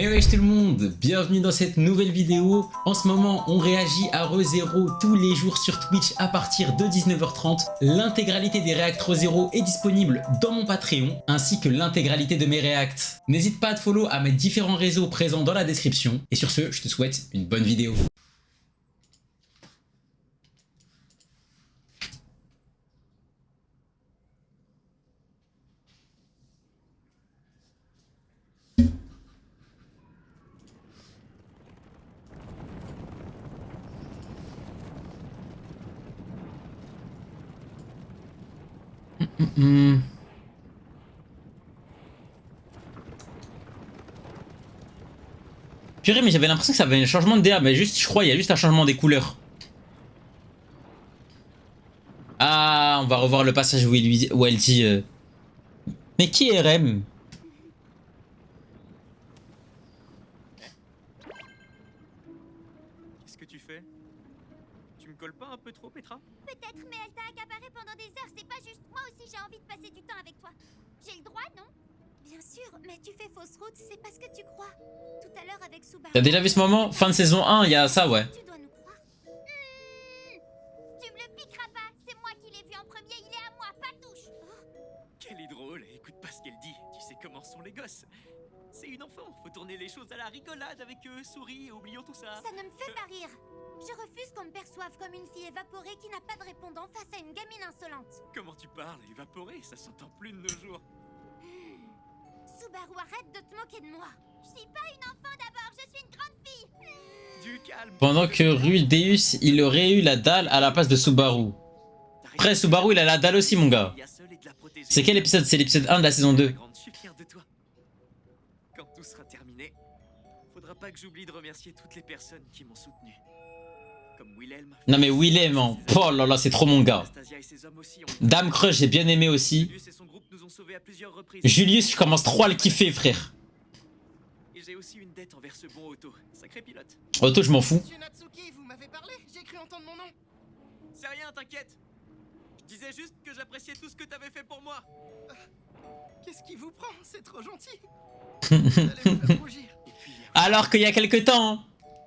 Mais wesh tout le monde, bienvenue dans cette nouvelle vidéo. En ce moment, on réagit à ReZero tous les jours sur Twitch à partir de 19h30. L'intégralité des React ReZero est disponible dans mon Patreon, ainsi que l'intégralité de mes Reacts. N'hésite pas à te follow à mes différents réseaux présents dans la description. Et sur ce, je te souhaite une bonne vidéo. Purée, mais j'avais l'impression que ça avait un changement de DA, mais juste, je crois, il y a juste un changement des couleurs. Ah, on va revoir le passage où, où elle dit mais qui est RM? Qu'est-ce que tu fais? Tu me colles pas un peu trop, Petra? Peut-être, mais elle t'a accaparé pendant des heures, c'est pas juste. Moi aussi j'ai envie de passer du temps avec toi. J'ai le droit, non? Bien sûr, mais tu fais fausse route, c'est parce que tu crois. Tout à l'heure avec Subaru... T'as déjà vu ce moment? Fin de saison 1, il y a ça, ouais. Tu dois nous croire. Tu me le piqueras pas, c'est moi qui l'ai vu en premier, il est à moi, pas touche. Quelle est drôle, écoute pas ce qu'elle dit. Tu sais comment sont les gosses. C'est une enfant, faut tourner les choses à la rigolade avec eux, souris et oublions tout ça. Ça ne me fait pas rire. Je refuse qu'on me perçoive comme une fille évaporée qui n'a pas de répondant face à une gamine insolente. Comment tu parles, évaporé, ça s'entend plus de nos jours. Subaru, arrête de te moquer de moi. Je suis pas une enfant d'abord, je suis une grande fille. Du calme. Pendant que Rudeus, il aurait eu la dalle à la place de Subaru. Après, Subaru, il a la dalle aussi, mon gars. C'est quel épisode? C'est l'épisode 1 de la saison 2. Je suis fier de toi. Quand tout sera terminé, faudra pas que j'oublie de remercier toutes les personnes qui m'ont soutenu. Comme Wilhelm. Non mais Willem, hein. Oh là là, c'est trop mon gars. Anastasia et ses hommes aussi ont... Dame Crush, j'ai bien aimé aussi. Julius et son groupe nous ont sauvés à plusieurs reprises. Julius, je commence trop à le kiffer, frère. Et j'ai aussi une dette envers ce bon Otto, sacré pilote. Otto, je m'en fous. Monsieur Natsuki, vous m'avez parlé? J'ai cru entendre mon nom. C'est rien, t'inquiète. Je disais juste que j'appréciais tout ce que t'avais fait pour moi. Qu'est-ce qui vous prend? C'est trop gentil. Vous allez me faire rougir. Et puis, Alors qu'il y a quelques temps, hein,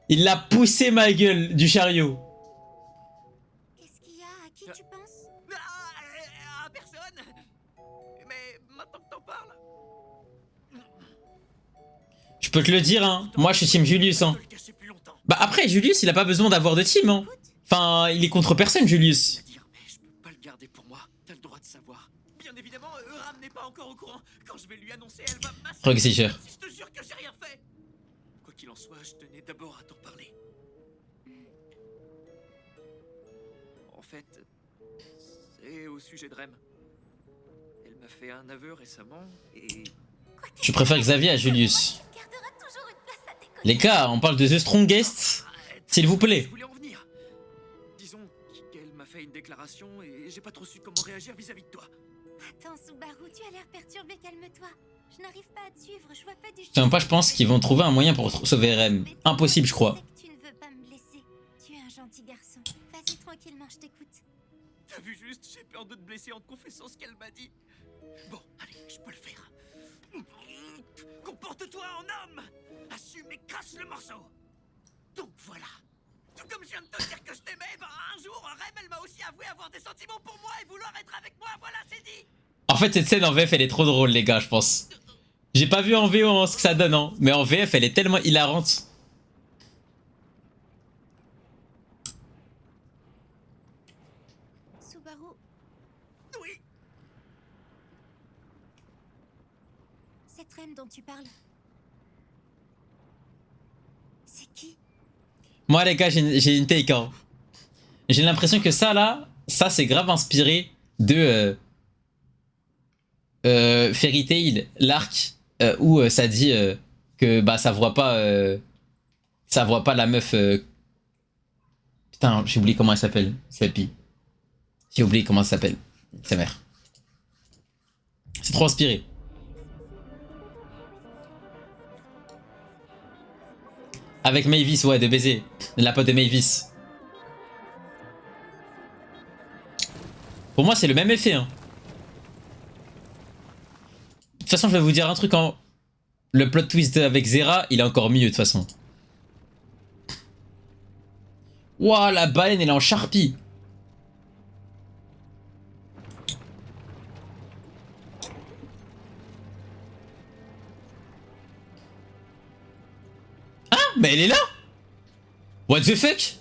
il l'a poussé ma gueule du chariot. Qu'est-ce qu'il y a? À qui tu penses? personne. Mais maintenant que t'en parles... Je peux te le dire, hein. Moi, je suis team Julius, hein. Je le cachais plus longtemps. Bah après, Julius, il a pas besoin d'avoir de team, hein. Enfin, il est contre personne, Julius. Dire, mais je peux pas le garder pour moi. T'as le droit de savoir. Bien évidemment, Euram n'est pas encore au courant. Quand je vais lui annoncer, elle va m'assassiner. Roxiger. Si je te jure que j'ai rien fait. Quoi qu'il en soit, je tenais d'abord à t'en parler. En fait, c'est au sujet de Rem. Elle m'a fait un aveu récemment et... Je préfère Xavier à Julius. Tu garderas toujours une place à tes côtés. Les gars, on parle de The Strongest, s'il vous plaît. Je voulais en venir. Disons qu'elle m'a fait une déclaration et j'ai pas trop su comment réagir vis-à-vis de toi. Attends, Subaru, tu as l'air perturbé, calme-toi. Je n'arrive pas à te suivre, je vois pas du Enfin, pas, je pense qu'ils vont trouver un moyen pour sauver RM. Impossible, je crois. sais que tu ne veux pas me blesser. Tu es un gentil garçon. Vas-y tranquillement, je t'écoute. T'as vu juste, j'ai peur de te blesser en te confessant ce qu'elle m'a dit. Bon, allez, je peux le faire. Comporte-toi en homme. Assume et casse le morceau. Donc voilà. Tout comme je viens de te dire que je t'aimais, ben un jour, Rem, elle m'a aussi avoué avoir des sentiments pour moi et vouloir être avec moi, voilà, c'est dit. En fait, cette scène en VF, elle est trop drôle, les gars, je pense. J'ai pas vu en VO hein, ce que ça donne, hein. Mais en VF, elle est tellement hilarante. Subaru, Oui. cette reine dont tu parles. C'est qui? Moi, les gars, j'ai une take, hein. J'ai l'impression que ça, là, ça, c'est grave inspiré de Fairy Tail, l'arc où ça dit que bah ça voit pas la meuf. Putain, j'ai oublié comment elle s'appelle. Seppi. J'ai oublié comment elle s'appelle. Sa mère. C'est trop inspiré. Avec Mavis, ouais, de baiser. La pote de Mavis. Pour moi, c'est le même effet. Hein. De toute façon, je vais vous dire un truc en... le plot twist avec Zera, il est encore mieux de toute façon. Ouah, la baleine, elle est en charpie. Ah, mais elle est là. What the fuck?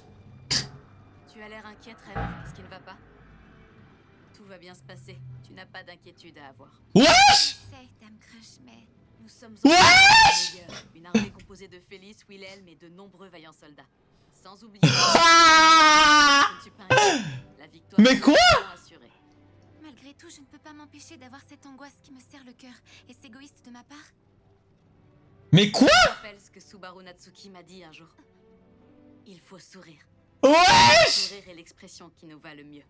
Tu as l'air inquiète, Rêve. Qu'est-ce qui ne va pas? Tout va bien se passer. Tu n'as pas d'inquiétude à avoir. Wesh! C'est Dame Crush, mais Nous sommes Wesh! une armée composée de Félix, Wilhelm et de nombreux vaillants soldats. Sans oublier. Ah! Je ne suis pas inquiète. La victoire Mais quoi? est assurée. malgré tout, je ne peux pas m'empêcher d'avoir cette angoisse qui me serre le cœur. Est-ce égoïste de ma part? Mais quoi? Je me rappelle ce que Subaru Natsuki m'a dit un jour. Il faut sourire. Le Wesh! sourire est l'expression qui nous va le mieux.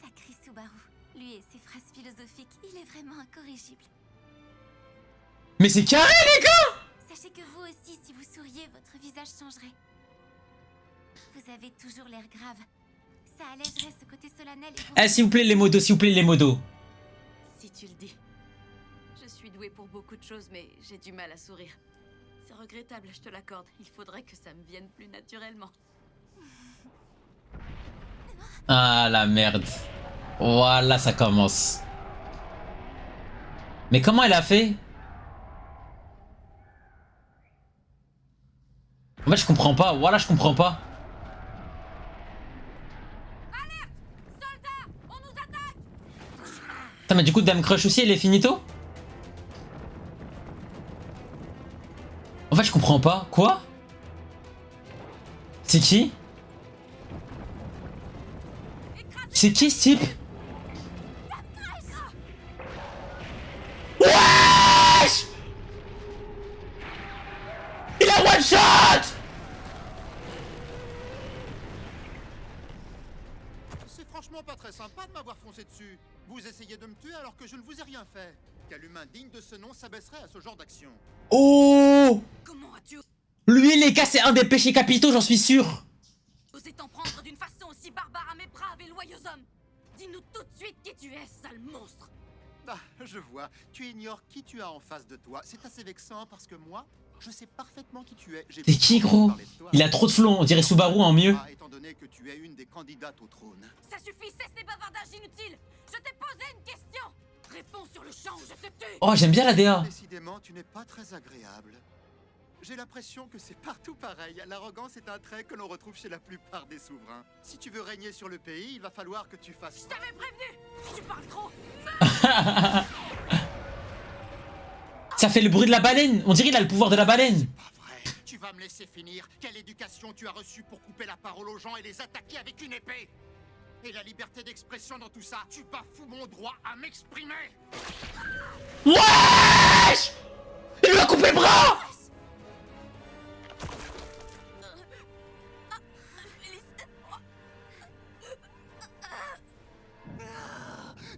Sacré Subaru. Lui et ses phrases philosophiques, il est vraiment incorrigible. Mais c'est carré, les gars! Sachez que vous aussi, si vous souriez, votre visage changerait. Vous avez toujours l'air grave. Ça allégerait ce côté solennel et vous... Eh, s'il vous plaît, les modos, s'il vous plaît, les modos. Si tu le dis. Je suis douée pour beaucoup de choses, mais j'ai du mal à sourire. C'est regrettable, je te l'accorde. Il faudrait que ça me vienne plus naturellement. Ah, la merde. Voilà, ça commence. Mais comment elle a fait? En fait, je comprends pas. Voilà, je comprends pas. Putain, mais du coup, Dame Crush aussi, elle est finito? En fait, je comprends pas. Quoi? C'est qui? C'est qui ce type? Wesh! Il a one shot! C'est franchement pas très sympa de m'avoir foncé dessus. Vous essayez de me tuer alors que je ne vous ai rien fait. Quel humain digne de ce nom s'abaisserait à ce genre d'action? Oh! Comment as-tu Lui, les gars, c'est un des péchés capitaux, j'en suis sûr. osé t'en prendre d'une façon aussi barbare à mes braves et loyaux hommes? Dis-nous tout de suite qui tu es, sale monstre! Ah, je vois. Tu ignores qui tu as en face de toi. C'est assez vexant parce que moi, je sais parfaitement qui tu es. J'ai C'est qui, gros? parlé de toi. Il a trop de flow, on dirait Subaru en mieux. Ah, étant donné que tu es une des candidates au trône. Ça suffit, cesse les bavardages inutiles! Je t'ai posé une question! Réponds sur le champ ou je te tue! Oh, j'aime bien la DA. Décidément, tu n'es pas très agréable. J'ai l'impression que c'est partout pareil. L'arrogance est un trait que l'on retrouve chez la plupart des souverains. Si tu veux régner sur le pays, il va falloir que tu fasses... Je t'avais prévenu! Tu parles trop! Ça fait le bruit de la baleine. On dirait qu'il a le pouvoir de la baleine. Pas vrai. Tu vas me laisser finir. Quelle éducation tu as reçue pour couper la parole aux gens et les attaquer avec une épée? Et la liberté d'expression dans tout ça, tu bafoues mon droit à m'exprimer. Wesh! Il lui a coupé le bras!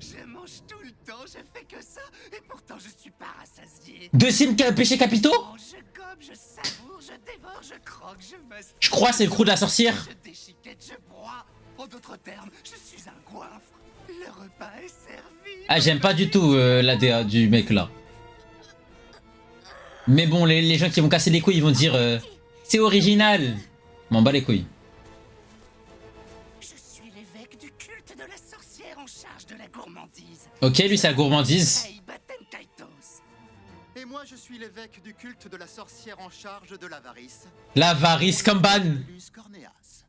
Je mange tout le temps, je fais que ça, et pourtant je suis pas rassasié. Deuxième péché capitaux? Je gobe, je savoure, je dévore, je croque, je mastique. Je crois c'est le crew de la sorcière. Je déchiquette, je broie. En d'autres termes, je suis un goinfre. Le repas est servi. Ah, j'aime pas du tout la DA du mec là. Mais bon, les gens qui vont casser les couilles, ils vont dire c'est original. M'en bats les couilles. Je suis l'évêque du culte de la sorcière en charge de la gourmandise. Ok, lui c'est la gourmandise. Eibaten Kaitos. Et moi, je suis l'évêque du culte de la sorcière en charge de l'avarice. L'avarice comme Ban. Lus Corneas.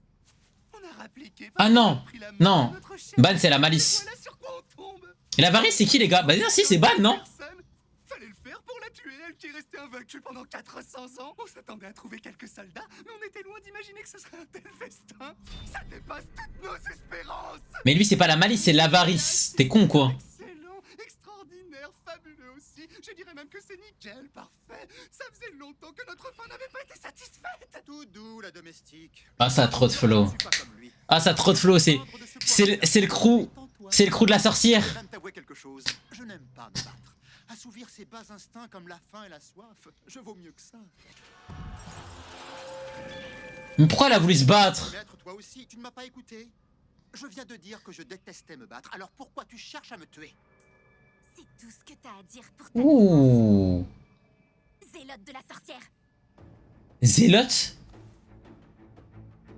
On a rappliqué Ah parce non, qu'on a pris la main non. de notre chef. Ban c'est la malice. Voilà sur quoi on tombe. Et l'avarice c'est qui les gars? Bah non, si c'est Ban, non? Personne. Fallait le faire pour la tuer, elle qui est restée invaincue pendant 400 ans. On s'attendait à trouver quelques soldats, mais on était loin d'imaginer que ce serait un tel festin. Ça dépasse toutes nos espérances. Mais lui c'est pas la malice, c'est l'avarice. T'es con quoi? Excellent, extraordinaire, fabuleux aussi. Je dirais même que c'est nickel, parfait. Ça faisait longtemps que notre fin n'avait pas été satisfaite. Tout doux, la domestique. Ah, ça a trop de flow. Je suis pas comme lui. Ah, ça a trop de flow, c'est le crew. C'est le crew de la sorcière. Je viens de t'avouer quelque chose. Je n'aime pas me battre. Assouvir ses bas instincts comme la faim et la soif, je vaux mieux que ça. Mais pourquoi elle a voulu se battre? Maître, toi aussi, tu ne m'as pas écouté. Je viens de dire que je détestais me battre, alors pourquoi tu cherches à me tuer? C'est tout ce que t'as à dire pour ta Ouh. zélote de la sorcière. Zélote?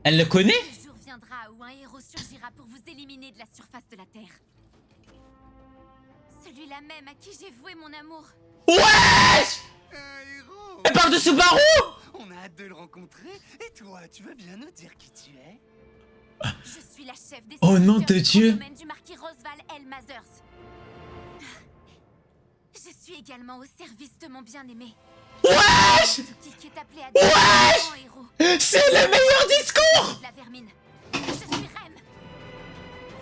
Elle le connaît? Le jour viendra où un héros surgira pour vous éliminer de la surface de la Terre. Celui-là même à qui j'ai voué mon amour. Wesh! Un héros! Elle parle de Subaru! On a hâte de le rencontrer. Et toi, tu veux bien nous dire qui tu es? Je suis la chef des Oh nom serviteurs de du Dieu. grand domaine du marquis Rosval El Mazers. Je suis également au service de mon bien-aimé. Wesh! Qui est appelé à devenir un héros C'est le meilleur discours! de la vermine. Je suis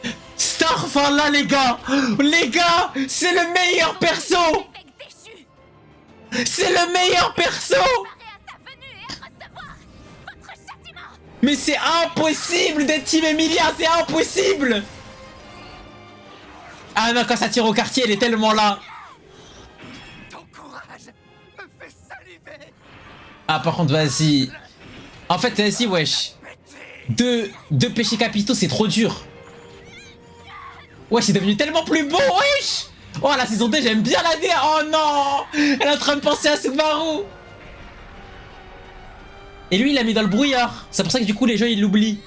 Rem. Starfall les gars! Les gars! C'est le meilleur perso! L'évêque déchu, C'est le meilleur perso! préparé à sa venue et à recevoir votre châtiment. Mais c'est impossible d'être Team Emilia, c'est impossible! Ah non, quand ça tire au quartier, elle est tellement là. Ton courage me fait saliver. Ah par contre, vas-y. En fait, vas-y, wesh. Deux péchés capitaux, c'est trop dur. Ouais, c'est devenu tellement plus beau, wesh! Oh, la saison 2, j'aime bien la DA. Oh non! Elle est en train de penser à Subaru. Et lui, il l'a mis dans le brouillard. C'est pour ça que du coup, les gens, ils l'oublient.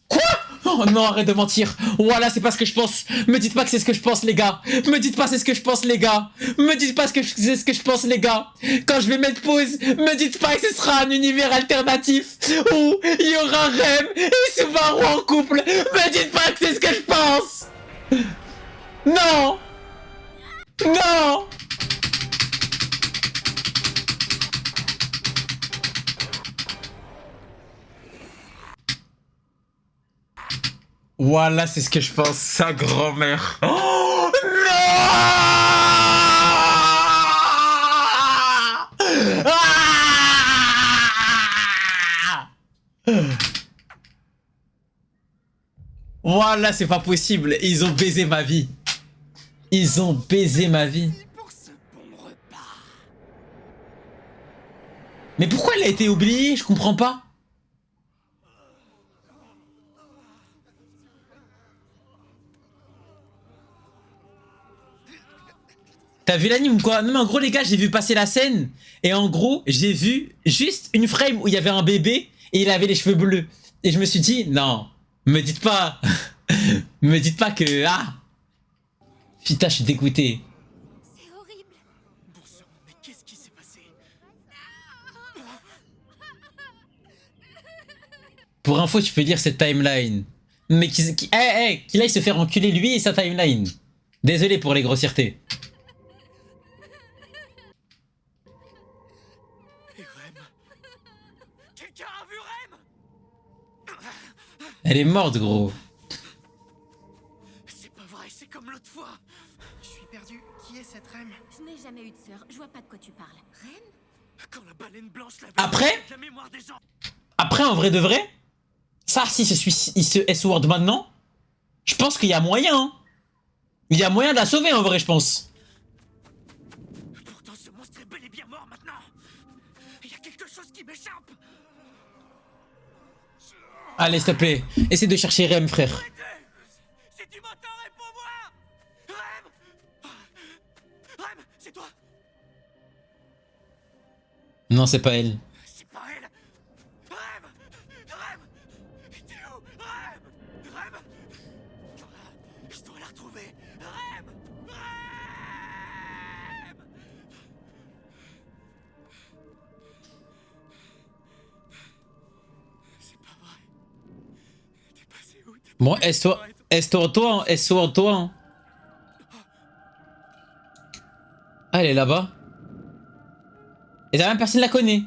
Quoi? Oh non, arrête de mentir. Voilà, c'est pas ce que je pense. Me dites pas que c'est ce que je pense, les gars. Me dites pas c'est ce que je pense, les gars. Me dites pas c'est ce que je pense, les gars. Quand je vais mettre pause, me dites pas que ce sera un univers alternatif où il y aura Rem et Subaru en couple. Me dites pas que c'est ce que je pense. Non. Non. Voilà, c'est ce que je pense, sa grand-mère. Oh non! Ah! Voilà, c'est pas possible. Ils ont baisé ma vie. Ils ont baisé ma vie. Pour ce bon repas. Mais pourquoi elle a été oubliée? Je comprends pas. T'as vu l'anime ou quoi? Non mais en gros les gars, j'ai vu passer la scène et en gros j'ai vu juste une frame où il y avait un bébé et il avait les cheveux bleus. Et je me suis dit, non, me dites pas, me dites pas que... Ah, putain, je suis dégoûté. C'est horrible. Bon sang, mais qu'est-ce qui s'est passé? Pour info, tu peux lire cette timeline. Mais qu'il aille se faire enculer lui et sa timeline. Désolé pour les grossièretés. Et Rem? Quelqu'un a vu Rem? Elle est morte, gros. C'est pas vrai, c'est comme l'autre fois. Je suis perdu. Qui est cette Rem? Je n'ai jamais eu de sœur. Je vois pas de quoi tu parles. Rem? Quand la baleine blanche l'avait Après la mémoire des gens. Après, en vrai de vrai, ça, s'il se S-word maintenant, je pense qu'il y a moyen. Hein. Il y a moyen de la sauver, en vrai, je pense. Pourtant, ce monstre est bel et bien mort maintenant. Il y a quelque chose qui m'échappe. Allez, s'il te plaît, essaie de chercher Rem, frère. Si tu m'entends, réponds-moi. Rem! Rem, c'est toi? Non, c'est pas elle. C'est pas elle. Rem! Rem! T'es où? Rem! Rem! Je dois la retrouver. Rem! Rem! C'est pas vrai. T'es passé où? Bon, S-toi, hein. Ah, elle est là-bas. Et même personne la connaît.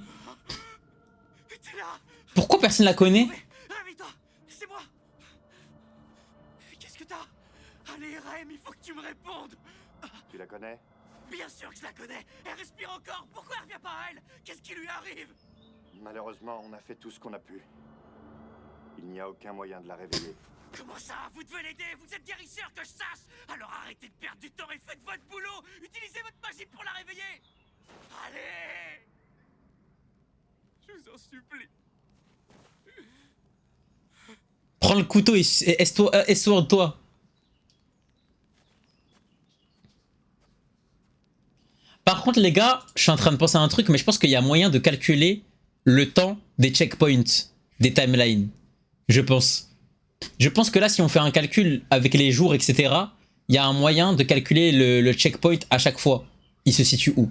T'es là! Pourquoi personne la connaît? Réveille-toi! C'est moi! Qu'est-ce que t'as? Allez, Rem, il faut que tu me répondes! Tu la connais? Bien sûr que je la connais! Elle respire encore! Pourquoi elle revient pas à elle? Qu'est-ce qui lui arrive? Malheureusement, on a fait tout ce qu'on a pu. Il n'y a aucun moyen de la réveiller. Comment ça? Vous devez l'aider! Vous êtes guérisseur, que je sache! Alors arrêtez de perdre du temps et faites votre boulot! Utilisez votre magie pour la réveiller! Allez! Je vous en supplie! Prends le couteau et esword-toi. Par contre, les gars, je suis en train de penser à un truc, mais je pense qu'il y a moyen de calculer le temps des checkpoints, des timelines. Je pense. Je pense que là, si on fait un calcul avec les jours, etc., il y a un moyen de calculer le checkpoint à chaque fois. Il se situe où?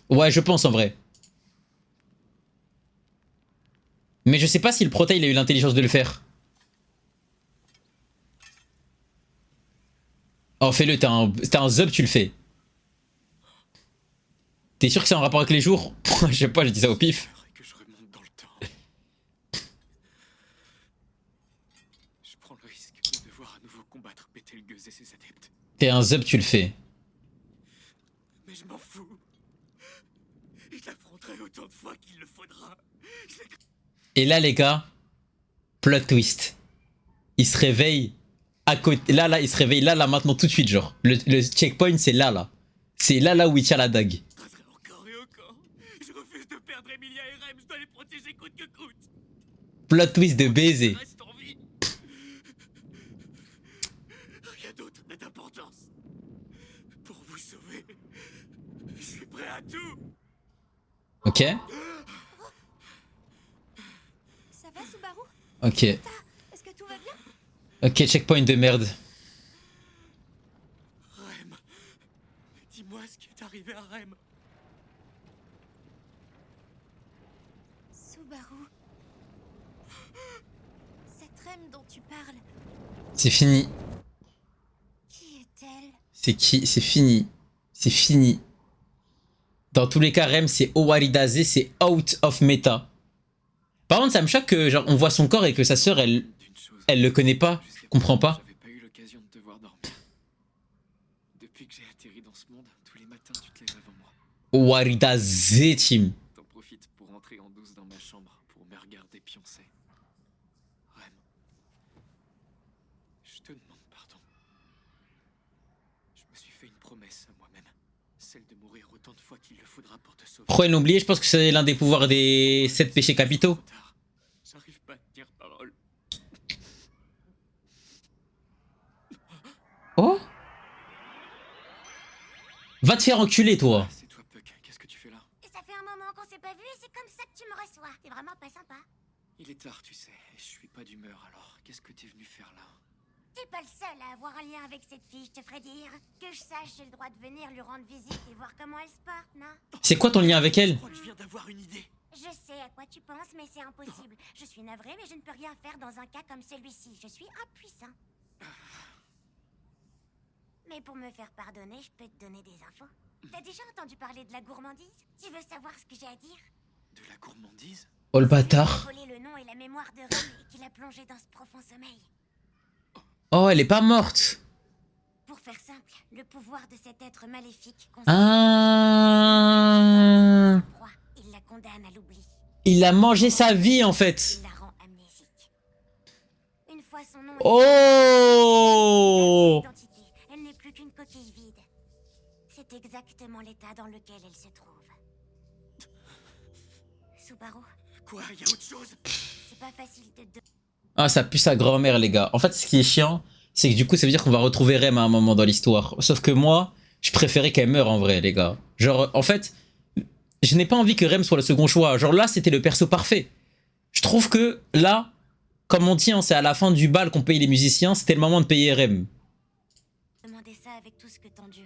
Ouais, je pense en vrai. Mais je sais pas si le Prota, il a eu l'intelligence de le faire. Oh, fais-le, t'es un zub, tu le fais. T'es sûr que c'est en rapport avec les jours? Je sais pas, j'ai dit ça au pif. Que je remonte dans le temps. Je prends le risque de devoir à nouveau combattre Betelgeuse et ses adeptes. T'es un zub, tu le fais. Mais je m'en fous. Je l'affronterai autant de fois qu'il le faudra. Et là, les gars, plot twist. Il se réveille à côté. Là, il se réveille là, maintenant, tout de suite, genre. Le checkpoint, c'est là. C'est là où il tient la dague. Encore et encore. Je refuse de perdre Emilia et Rem. Je dois les protéger coûte que coûte. Plot twist de baiser. Reste en vie. Rien d'autre n'a d'importance. Pour vous sauver, je suis prêt à tout. Ok. Ça va, Subaru? Ok. Est-ce que tout va bien? Ok, checkpoint de merde. Rem. Dis-moi ce qui est arrivé à Rem. Subaru. Cette Rem dont tu parles, C'est fini. qui est-elle? C'est qui? C'est fini. C'est fini. Dans tous les cas, Rem, c'est Owaridaze, c'est out of meta. Par contre, ça me choque que genre on voit son corps et que sa sœur, elle le connaît pas, comprend pas. J'avais pas eu l'occasion de te voir dormir. Depuis que j'ai atterri dans ce monde, tous les matins tu te lèves avant moi. Owaridaze, team. T'en profites pour entrer en douce dans ma chambre pour me regarder pioncer. Rem, je te demande pardon. Je me suis fait une promesse à moi-même, celle de mourir autant de fois qu'il le faudra pour te sauver. Pourquoi ils l'ont oublié? Je pense que c'est l'un des pouvoirs des 7 péchés capitaux. Trop tard. J'arrive pas à tenir parole. Oh? Va te faire enculer, toi. C'est toi, Puck. Qu'est-ce que tu fais là? Ça fait un moment qu'on s'est pas vu et c'est comme ça que tu me reçois. T'es vraiment pas sympa. Il est tard, tu sais, et je suis pas d'humeur alors. Qu'est-ce que t'es venu faire là? T'es pas le seul à avoir un lien avec cette fille, je te ferai dire. Que je sache, j'ai le droit de venir lui rendre visite et voir comment elle se porte, non? C'est quoi ton lien avec elle? Je crois que je viens d'avoir une idée. Je sais à quoi tu penses, mais c'est impossible. Je suis navrée, mais je ne peux rien faire dans un cas comme celui-ci. Je suis impuissant. Mais pour me faire pardonner, je peux te donner des infos. T'as déjà entendu parler de la gourmandise? Tu veux savoir ce que j'ai à dire? De la gourmandise? Oh le Celui qui bâtard. a volé le nom et la mémoire de Rem et qui l'a plongé dans ce profond sommeil. Oh, elle est pas morte. Pour faire simple, le pouvoir de cet être maléfique consiste Ah. en proie. Il la condamne à l'oubli. Il a mangé sa vie en fait. Il la rend amnésique. Une fois son nom Oh. identité, elle n'est plus qu'une coquille vide. C'est exactement l'état dans lequel elle se trouve. Subaru, Quoi? Y a autre chose? c'est pas facile de Ah, ça pue sa grand-mère, les gars. En fait, ce qui est chiant, c'est que du coup, ça veut dire qu'on va retrouver Rem à un moment dans l'histoire. Sauf que moi, je préférais qu'elle meure en vrai, les gars. Genre, en fait, je n'ai pas envie que Rem soit le second choix. Genre là, c'était le perso parfait. Je trouve que là, comme on dit, hein, c'est à la fin du bal qu'on paye les musiciens, c'était le moment de payer Rem. demander ça avec tout ce que t'endures.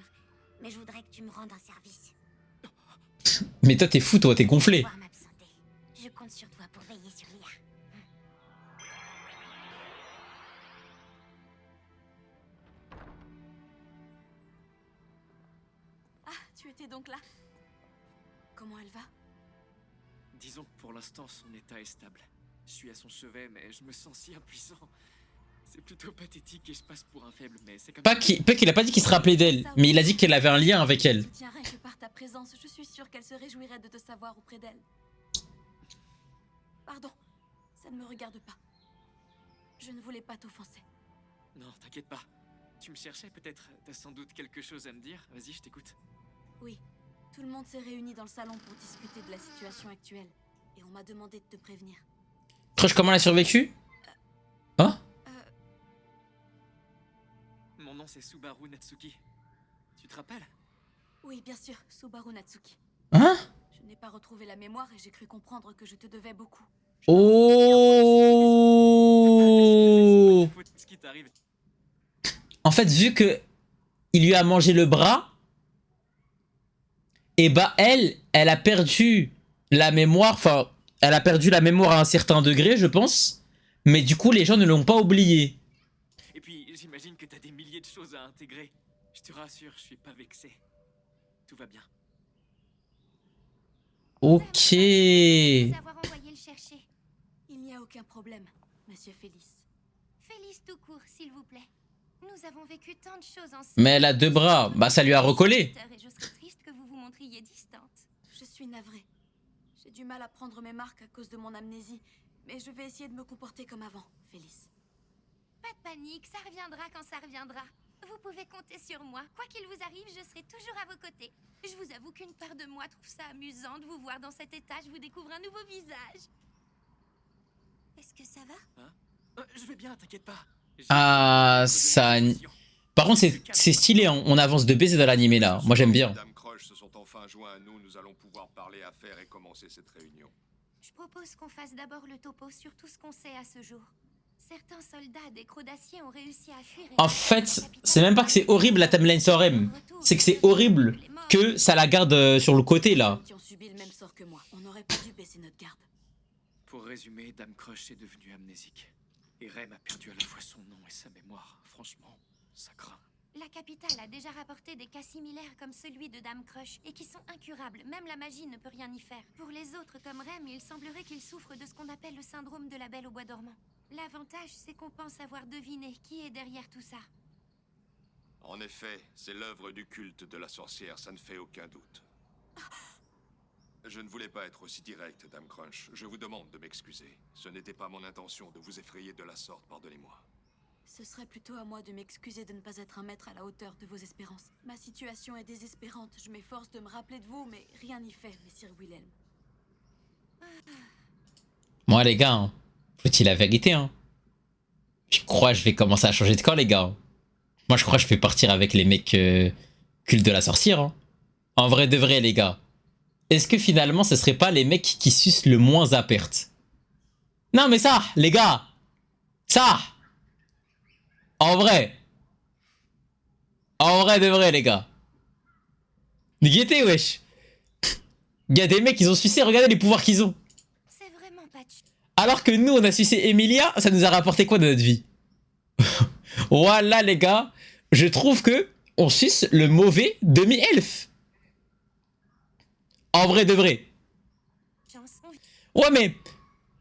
Mais je voudrais que tu me rendes un service. Mais toi, t'es fou, toi, t'es gonflé. Pouvoir m'absenter. Je compte sur toi pour veiller sur Lia. Ah, tu étais donc là. Comment elle va? Disons que pour l'instant, son état est stable. Je suis à son chevet, mais je me sens si impuissant. C'est plutôt pathétique et je passe pour un faible, mais c'est comme Puck, il a pas dit qu'il se rappelait d'elle, mais il a dit qu'elle avait un lien avec elle. Je tiens rien que par ta présence, je suis sûre qu'elle se réjouirait de te savoir auprès d'elle. Pardon, ça ne me regarde pas. Je ne voulais pas t'offenser. Non, t'inquiète pas. Tu me cherchais peut-être. T'as sans doute quelque chose à me dire. Vas-y, je t'écoute. Oui, tout le monde s'est réuni dans le salon pour discuter de la situation actuelle. Et on m'a demandé de te prévenir. Crush, comment elle a survécu? Hein? Mon nom c'est Subaru Natsuki. Tu te rappelles? Oui, bien sûr, Subaru Natsuki. Hein? Je n'ai pas retrouvé la mémoire et j'ai cru comprendre que je te devais beaucoup. Oh! Ce qui t'arrive. En fait, vu que il lui a mangé le bras, et bah elle a perdu la mémoire, enfin, elle a perdu la mémoire à un certain degré, je pense, mais du coup, les gens ne l'ont pas oublié. Et puis, j'imagine que t'as des milliers de choses à intégrer. Je te rassure, je suis pas vexé. Tout va bien. Ok. Nous avoir envoyé le chercher. Il n'y a aucun problème, monsieur Félix. Félix tout court, s'il vous plaît. Nous avons vécu tant de choses ensemble. Mais elle a 2 bras, bah ça lui a recollé. Et je serais triste que vous vous montriez distante. Je suis navrée. J'ai du mal à prendre mes marques à cause de mon amnésie, mais je vais essayer de me comporter comme avant, Félix. Pas de panique, ça reviendra quand ça reviendra. Vous pouvez compter sur moi. Quoi qu'il vous arrive, je serai toujours à vos côtés. Je vous avoue qu'une part de moi trouve ça amusant de vous voir dans cet état. Je vous découvre un nouveau visage. Est-ce que ça va? Je vais bien, t'inquiète pas. Ah, ça... Par contre, c'est stylé, hein. On avance de baiser dans l'animé là. Moi j'aime bien. Dame Crush se sont enfin joints à nous. Nous allons pouvoir parler affaires et commencer cette réunion. Je propose qu'on fasse d'abord le topo sur tout ce qu'on sait à ce jour. Certains soldats des crocs d'acier ont réussi à fuir. En fait, c'est même pas que c'est horrible la timeline Sorem. C'est que c'est horrible que ça la garde sur le côté là. Qui ont subi le même sort que moi. On n'aurait pas dû baisser notre garde. Pour résumer, Dame Crush est devenue amnésique. Et Rem a perdu à la fois son nom et sa mémoire. Franchement, ça craint. La capitale a déjà rapporté des cas similaires comme celui de Dame Crush et qui sont incurables. Même la magie ne peut rien y faire. Pour les autres comme Rem, il semblerait qu'ils souffrent de ce qu'on appelle le syndrome de la Belle au bois dormant. L'avantage, c'est qu'on pense avoir deviné qui est derrière tout ça. En effet, c'est l'œuvre du culte de la sorcière, ça ne fait aucun doute. Je ne voulais pas être aussi direct, Dame Crunch. Je vous demande de m'excuser. Ce n'était pas mon intention de vous effrayer de la sorte, pardonnez-moi. Ce serait plutôt à moi de m'excuser de ne pas être un maître à la hauteur de vos espérances. Ma situation est désespérante. Je m'efforce de me rappeler de vous, mais rien n'y fait, messire Wilhelm. Moi les gars, hein, faut dire la vérité, hein. Je crois que je vais commencer à changer de camp les gars. Moi je crois que je vais partir avec les mecs culte de la sorcière. Hein. En vrai de vrai les gars. Est-ce que finalement ce serait pas les mecs qui sucent le moins à perte? Non mais ça, les gars. Ça. En vrai. En vrai de vrai les gars. Guettez wesh. Il y a des mecs qui ont sucé, regardez les pouvoirs qu'ils ont. C'est vraiment pas de... Alors que nous, on a sucé Emilia, ça nous a rapporté quoi dans notre vie? Voilà les gars, je trouve que on suce le mauvais demi-elfe. En vrai de vrai. Ouais mais,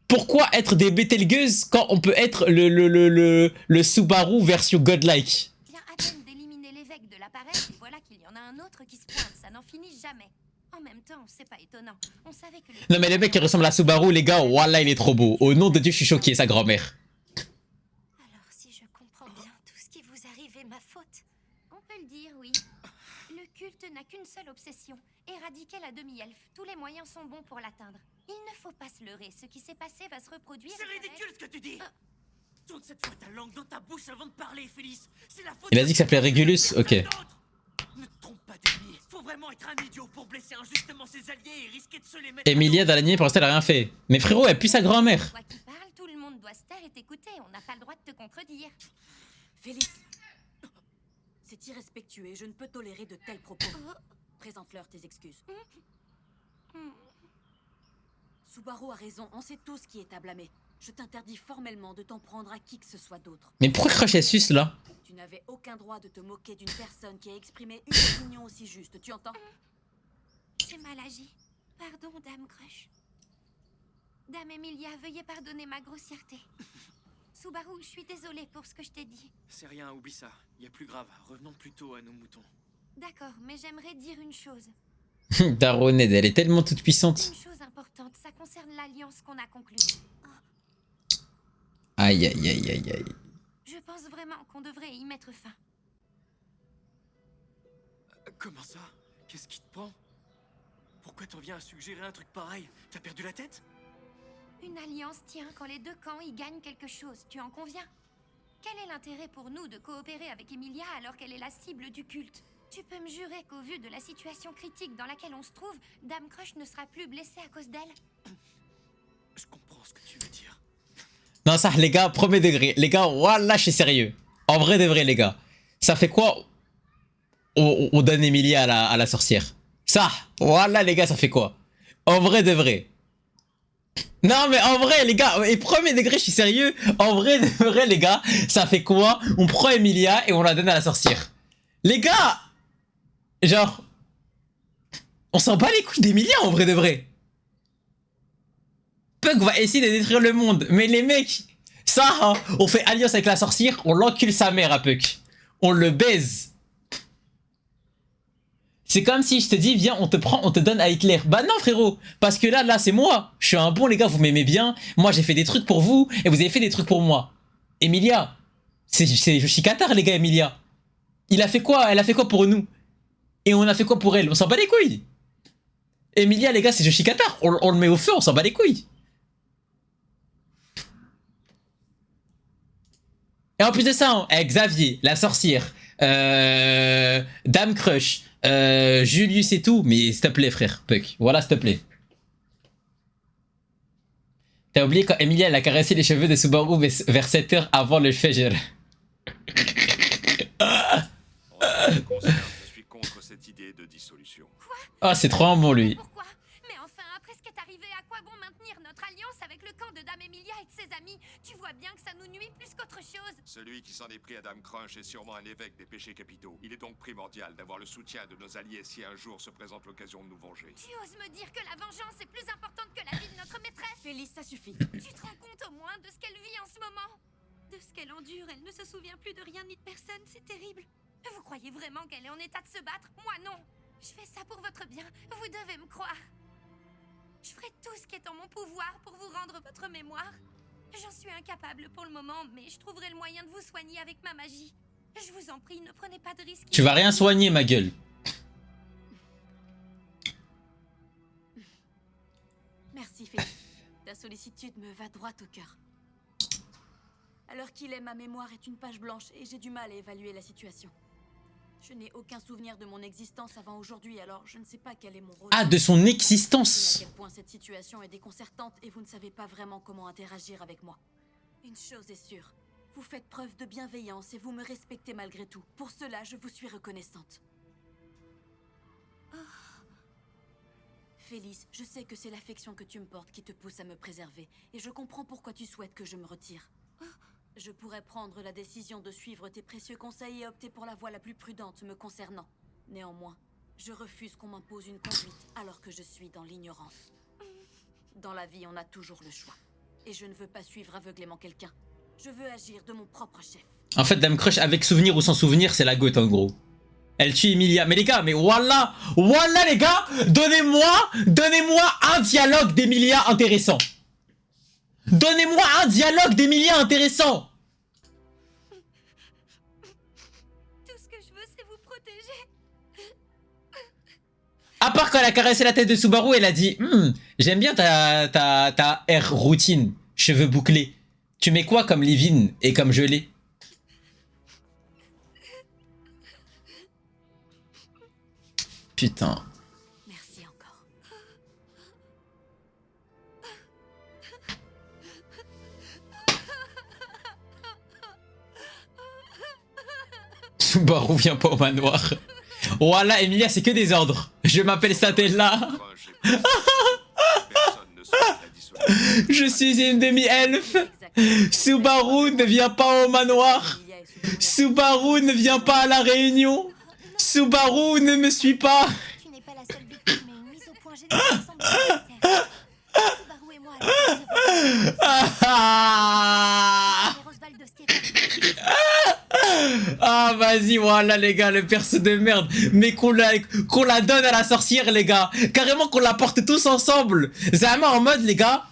pourquoi être des Betelgeuse quand on peut être le Subaru version godlike? Vient à peine d'éliminer l'évêque de l'appareil et voilà qu'il y en a un autre qui se pointe, ça n'en finit jamais. En même temps, c'est pas étonnant. On savait que Non mais le mec qui ressemble à Subaru, les gars, voilà il est trop beau. Au nom de Dieu, je suis choqué, sa grand-mère. Alors si je comprends bien, tout ce qui vous arrive est ma faute. On peut le dire, oui. Le culte n'a qu'une seule obsession, éradiquer la demi-elfe. Tous les moyens sont bons pour l'atteindre. Il ne faut pas se leurrer, ce qui s'est passé va se reproduire. C'est ridicule ce que tu dis. Tourne cette fois ta langue dans ta bouche avant de parler, Félix. C'est la faute. Il a dit que ça s'appelait Régulus, ok. Ne te trompe pas d'ennemi. Faut vraiment être un idiot pour blesser injustement ses alliés et risquer de se les mettre. Emilia dans l'anime pour l'instant elle a rien fait. Mais frérot, elle pue sa grand-mère. Toi qui parles, tout le monde doit se taire et t'écouter. On n'a pas le droit de te contredire. Félix. C'est irrespectueux et je ne peux tolérer de tels propos. Présente-leur tes excuses. Subaru a raison, on sait tous qui est à blâmer. Je t'interdis formellement de t'en prendre à qui que ce soit d'autre. Mais pourquoi Crush elle suce là? Tu n'avais aucun droit de te moquer d'une personne qui a exprimé une opinion aussi juste, tu entends? J'ai mal agi. Pardon, Dame Crush. Dame Emilia, veuillez pardonner ma grossièreté. Subaru, je suis désolée pour ce que je t'ai dit. C'est rien, oublie ça. Il y a plus grave. Revenons plutôt à nos moutons. D'accord, mais j'aimerais dire une chose. Daroned, elle est tellement toute puissante. Une chose importante, ça concerne l'alliance qu'on a conclue. Aïe aïe aïe aïe aïe. Je pense vraiment qu'on devrait y mettre fin. Comment ça? Qu'est-ce qui te prend? Pourquoi t'en viens à suggérer un truc pareil? T'as perdu la tête? Une alliance tient quand les deux camps y gagnent quelque chose, tu en conviens? Quel est l'intérêt pour nous de coopérer avec Emilia alors qu'elle est la cible du culte? Tu peux me jurer qu'au vu de la situation critique dans laquelle on se trouve, Dame Crush ne sera plus blessée à cause d'elle? Je comprends ce que tu veux dire. Non, ça, les gars, premier degré. Les gars, voilà, je suis sérieux. En vrai de vrai, les gars. Ça fait quoi? On donne Emilia à la sorcière. Ça, voilà, les gars, ça fait quoi? En vrai de vrai. Non, mais en vrai, les gars, et premier degré, je suis sérieux. En vrai de vrai, les gars, ça fait quoi? On prend Emilia et on la donne à la sorcière. Les gars! Genre... On s'en bat les couilles d'Emilia, en vrai de vrai. Puck va essayer de détruire le monde. Mais les mecs, ça, hein, on fait alliance avec la sorcière, on l'encule sa mère à Puck. On le baise. C'est comme si je te dis, viens, on te prend, on te donne à Hitler. Bah non, frérot, parce que là, c'est moi. Je suis un bon, les gars, vous m'aimez bien. Moi, j'ai fait des trucs pour vous, et vous avez fait des trucs pour moi. Emilia, c'est Yoshi Qatar, les gars, Emilia. Il a fait quoi? Elle a fait quoi pour nous? Et on a fait quoi pour elle? On s'en bat les couilles. Emilia, les gars, c'est Yoshi Qatar. On le met au feu, on s'en bat les couilles. Et en plus de ça, hein, Xavier, la sorcière, Dame Crush, Julius et tout, mais s'il te plaît, frère, Puck, voilà, s'il te plaît. T'as oublié quand Emilia elle a caressé les cheveux de Subaru vers 7 heures avant le Fajr. Je suis contre cette idée de dissolution. Ah, c'est trop bon, lui. Pourquoi? Mais enfin, après ce qui est arrivé, à quoi bon maintenir notre alliance avec le camp de Dame Emilia et de ses amis? Tu vois bien que ça nous nuit plus qu'autre chose. Celui qui s'en est pris à Dame Crunch est sûrement un évêque des péchés capitaux. Il est donc primordial d'avoir le soutien de nos alliés si un jour se présente l'occasion de nous venger. Tu oses me dire que la vengeance est plus importante que la vie de notre maîtresse? Félix, ça suffit. Tu te rends compte au moins de ce qu'elle vit en ce moment? De ce qu'elle endure, elle ne se souvient plus de rien ni de personne, c'est terrible. Vous croyez vraiment qu'elle est en état de se battre? Moi non. Je fais ça pour votre bien, vous devez me croire. Je ferai tout ce qui est en mon pouvoir pour vous rendre votre mémoire. J'en suis incapable pour le moment, mais je trouverai le moyen de vous soigner avec ma magie. Je vous en prie, ne prenez pas de risques. Tu vas rien soigner, ma gueule. Merci, Félix. Ta sollicitude me va droit au cœur. À l'heure qu'il est, ma mémoire est une page blanche et j'ai du mal à évaluer la situation. Je n'ai aucun souvenir de mon existence avant aujourd'hui, alors je ne sais pas quel est mon rôle. Ah, de son À existence. quel point cette situation est déconcertante et vous ne savez pas vraiment comment interagir avec moi. Une chose est sûre, vous faites preuve de bienveillance et vous me respectez malgré tout. Pour cela, je vous suis reconnaissante. Félix, je sais que c'est l'affection que tu me portes qui te pousse à me préserver, et je comprends pourquoi tu souhaites que je me retire. Je pourrais prendre la décision de suivre tes précieux conseils et opter pour la voie la plus prudente me concernant. Néanmoins, je refuse qu'on m'impose une conduite alors que je suis dans l'ignorance. Dans la vie, on a toujours le choix. Et je ne veux pas suivre aveuglément quelqu'un. Je veux agir de mon propre chef. En fait, Dame Crush, avec souvenir ou sans souvenir, c'est la gote en gros. Elle tue Emilia. Mais les gars, mais voilà, voilà les gars, donnez-moi un dialogue d'Emilia intéressant. Donnez-moi un dialogue d'Emilia intéressant. Tout ce que je veux, c'est vous protéger. À part quand elle a caressé la tête de Subaru, elle a dit j'aime bien ta air routine, cheveux bouclés. Tu mets quoi comme leave-in et comme gelée? Putain. Merci encore. Subaru vient pas au manoir. Voilà, Emilia, c'est que des ordres. Je m'appelle Satella. Crunch est personne ne souhaite la dissolution. Je suis une demi-elfe. Subaru ne vient pas au manoir. Subaru ne vient pas à la réunion. Subaru ne me suit pas. Tu n'es pas la seule victime, mais une mise au point générale semble nécessaire. Subaru et moi allons Ah, Oswald de Skate. ah vas-y, voilà les gars, le perso de merde. Mais qu'on la donne à la sorcière, les gars. Carrément qu'on la porte tous ensemble. Zama en mode, les gars,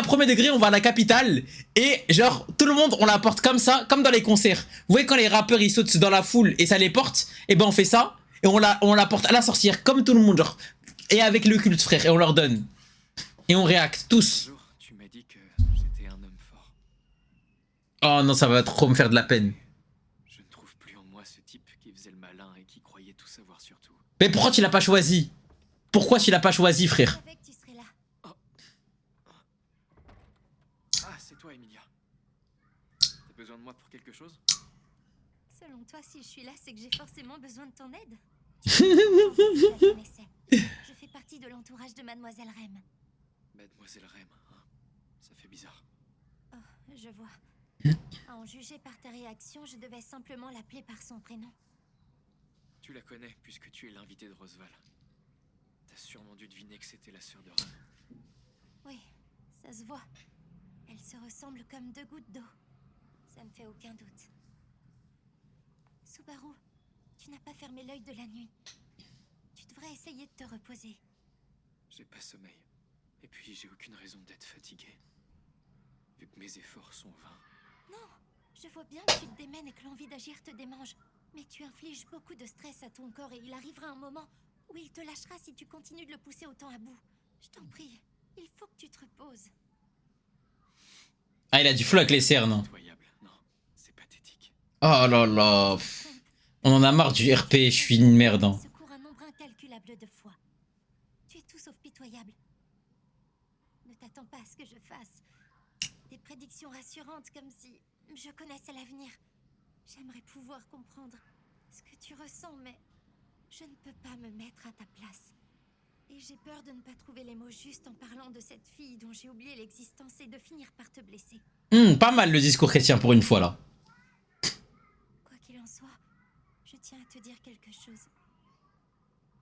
premier degré, on va à la capitale. Et genre, tout le monde, on la porte comme ça, comme dans les concerts. Vous voyez quand les rappeurs, ils sautent dans la foule et ça les porte? Et ben on fait ça. Et on la porte à la sorcière, comme tout le monde, genre. Et avec le culte, frère. Et on leur donne. Et on réacte, tous. Un jour, tu m'as dit que j'étais un homme fort. Oh non, ça va trop me faire de la peine. Je ne trouve plus en moi ce type qui faisait le malin et qui croyait tout savoir sur tout. Mais pourquoi tu l'as pas choisi? Pourquoi tu l'as pas choisi, Je frère? savais que tu serais là. Ah, c'est toi, Emilia. T'as besoin de moi pour quelque chose? Selon toi, si je suis là, c'est que j'ai forcément besoin de ton aide. Je la connaissais. Je fais partie de l'entourage de Mademoiselle Rem. Mademoiselle Rem, hein. Ça fait bizarre. Oh, je vois. À en juger par ta réaction, je devais simplement l'appeler par son prénom. Tu la connais puisque tu es l'invité de Roseval. T'as sûrement dû deviner que c'était la sœur de Rem. Oui, ça se voit. Elles se ressemblent comme deux gouttes d'eau. Ça ne fait aucun doute. Subaru, tu n'as pas fermé l'œil de la nuit. Tu devrais essayer de te reposer. J'ai pas sommeil. Et puis j'ai aucune raison d'être fatigué. Vu que mes efforts sont vains. Non, je vois bien que tu te démènes et que l'envie d'agir te démange. Mais tu infliges beaucoup de stress à ton corps et il arrivera un moment où il te lâchera si tu continues de le pousser autant à bout. Je t'en prie, il faut que tu te reposes. Ah, il a du flow avec les cernes. Pitoyable. Non, c'est pathétique. Oh là là. On en a marre du RP, je suis une merde. Hein. Secours un nombre incalculable de fois. Tu es tout sauf pitoyable. Ne t'attends pas à ce que je fasse des prédictions rassurantes comme si je connaissais l'avenir. J'aimerais pouvoir comprendre ce que tu ressens, mais je ne peux pas me mettre à ta place. Et j'ai peur de ne pas trouver les mots justes en parlant de cette fille dont j'ai oublié l'existence et de finir par te blesser. Pas mal le discours chrétien pour une fois là. Quoi qu'il en soit, je tiens à te dire quelque chose.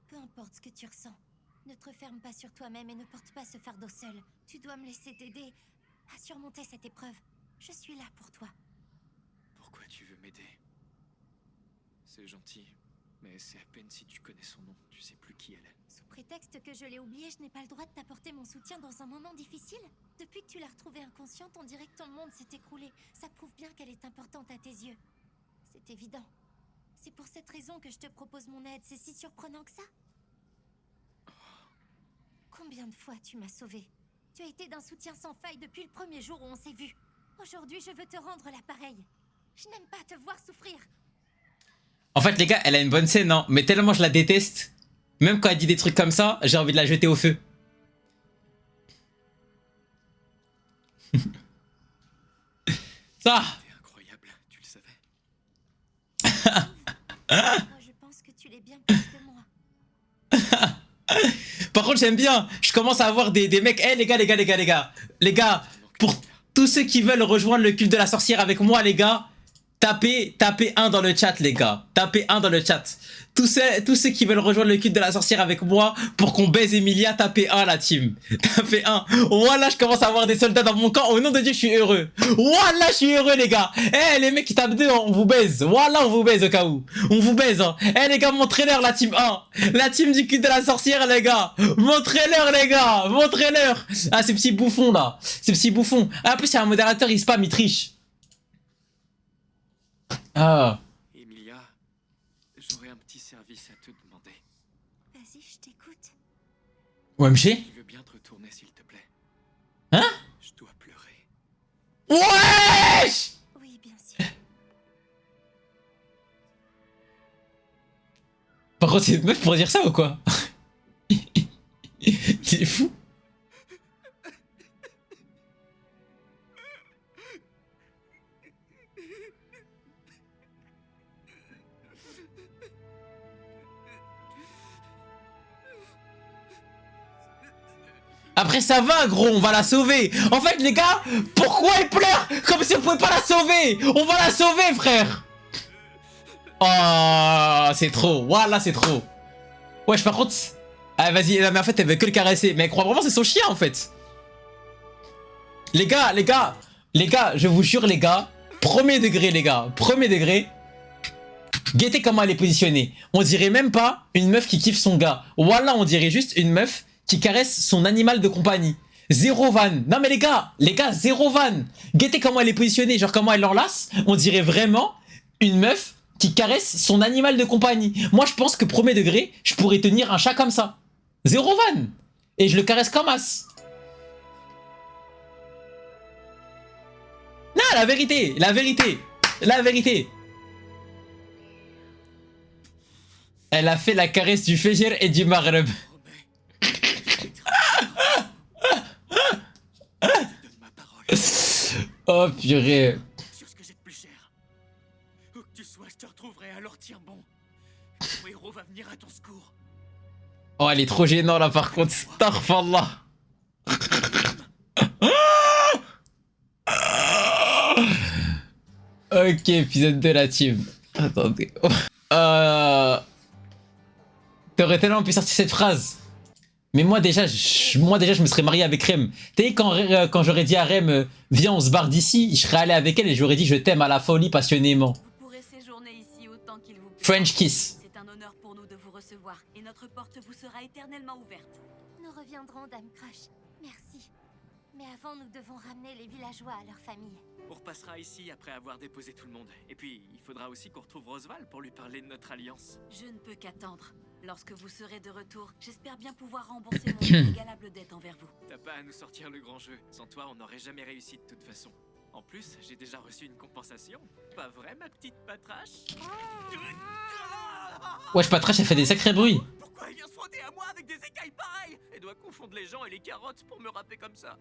Peu importe ce que tu ressens, ne te referme pas sur toi-même et ne porte pas ce fardeau seul. Tu dois me laisser t'aider à surmonter cette épreuve. Je suis là pour toi. Pourquoi tu veux m'aider? C'est gentil, mais c'est à peine si tu connais son nom. Tu sais plus qui elle est. Sous prétexte que je l'ai oubliée, je n'ai pas le droit de t'apporter mon soutien dans un moment difficile. Depuis que tu l'as retrouvée inconsciente, on dirait que ton monde s'est écroulé. Ça prouve bien qu'elle est importante à tes yeux. C'est évident. C'est pour cette raison que je te propose mon aide. C'est si surprenant que ça? Combien de fois tu m'as sauvé? Tu as été d'un soutien sans faille depuis le premier jour où on s'est vu. Aujourd'hui, je veux te rendre l'appareil. Je n'aime pas te voir souffrir. En fait, les gars, elle a une bonne scène, hein, mais tellement je la déteste. Même quand elle dit des trucs comme ça, j'ai envie de la jeter au feu. Ça. T'es incroyable, tu le savais? Moi, je pense que tu l'es bien plus que moi. Par contre, j'aime bien. Je commence à avoir des mecs. Eh, les gars, pour tous ceux qui veulent rejoindre le culte de la sorcière avec moi, les gars, tapez 1 dans le chat, les gars. Tapez 1 dans le chat. Tous ceux qui veulent rejoindre le culte de la sorcière avec moi pour qu'on baise Emilia, tapez 1, la team. Tapez 1. Voilà, je commence à avoir des soldats dans mon camp. Au nom de Dieu, je suis heureux. Voilà, je suis heureux, les gars. Eh, les mecs qui tapent 2, on vous baise. Voilà, on vous baise au cas où. On vous baise, hein. Eh, les gars, montrez-leur la team 1. La team du culte de la sorcière, les gars. Montrez-leur, les gars. Montrez-leur. Ah, ces petits bouffons, là. Ces petits bouffons. Ah, en plus, il y a un modérateur, il spam, il triche. Ah. Emilia, j'aurais un petit service à te demander. Vas-y, je t'écoute. OMG. Tu veux bien te retourner, s'il te plaît? Hein? Je dois pleurer. Wesh! Oui, bien sûr. Par contre, c'est une meuf pour dire ça ou quoi? Il est fou. Après ça va gros, on va la sauver. En fait les gars, pourquoi elle pleure comme si on pouvait pas la sauver? On va la sauver frère. Oh c'est trop, voilà c'est trop. Wesh par contre, ah vas-y, mais en fait elle veut que le caresser. Mais elle croit vraiment c'est son chien en fait. Les gars, je vous jure les gars, premier degré les gars, premier degré. Guettez comment elle est positionnée. On dirait même pas une meuf qui kiffe son gars. Voilà, on dirait juste une meuf qui caresse son animal de compagnie. Zéro van. Non mais les gars, zéro van. Guettez comment elle est positionnée, genre comment elle l'enlace. On dirait vraiment une meuf qui caresse son animal de compagnie. Moi je pense que premier degré, je pourrais tenir un chat comme ça. Zéro van. Et je le caresse comme as. Non. la vérité, la vérité, la vérité. Elle a fait la caresse du Fajr et du Maghreb. Oh purée. Sur ce que j'ai de plus cher. Où que tu sois, je te retrouverai, alors tiens bon. Ton héros va venir à ton secours. Oh, elle est trop gênante là par contre. Astaghfirullah. Ok, épisode 2 la team. Attendez. T'aurais tellement pu sortir cette phrase. Mais moi déjà, je me serais marié avec Rem. Tu sais, quand j'aurais dit à Rem, viens, on se barre d'ici, je serais allé avec elle et j'aurais dit, je t'aime à la folie passionnément. Vous pourrez séjourner ici autant qu'il vous plaît. French kiss. C'est un honneur pour nous de vous recevoir et notre porte vous sera éternellement ouverte. Nous reviendrons, Dame Crush. Merci. Mais avant, nous devons ramener les villageois à leur famille. On repassera ici après avoir déposé tout le monde. Et puis, il faudra aussi qu'on retrouve Rosval pour lui parler de notre alliance. Je ne peux qu'attendre. Lorsque vous serez de retour, j'espère bien pouvoir rembourser mon inégalable dette envers vous. T'as pas à nous sortir le grand jeu. Sans toi, on n'aurait jamais réussi de toute façon. En plus, j'ai déjà reçu une compensation. Pas vrai, ma petite patrache? Wesh, Patrache, elle fait des sacrés bruits. Pourquoi elle vient se frotter à moi avec des écailles pareilles? Elle doit confondre les gens et les carottes pour me rapper comme ça.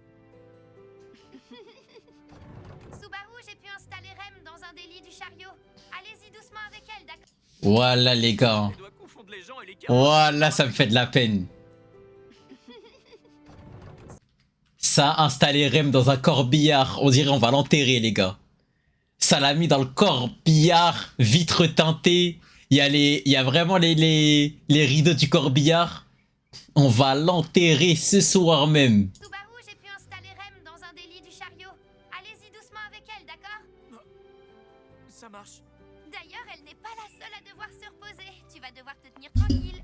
Subaru, j'ai pu installer Rem dans un des lits du chariot. Allez-y doucement avec elle, d'accord? Voilà les gars. Elle doit confondre les gens et les carottes. Voilà, ça me fait de la peine. Ça a installé Rem dans un corbillard. On dirait on va l'enterrer les gars. Ça l'a mis dans le corbillard, vitre teintée. Il y a vraiment les rideaux du corbillard. On va l'enterrer ce soir même. Subaru, j'ai pu installer Rem dans un des lits du chariot. Allez-y doucement avec elle, d'accord? Ça marche. D'ailleurs, elle n'est pas la seule à devoir se reposer. Tu vas devoir te tenir tranquille.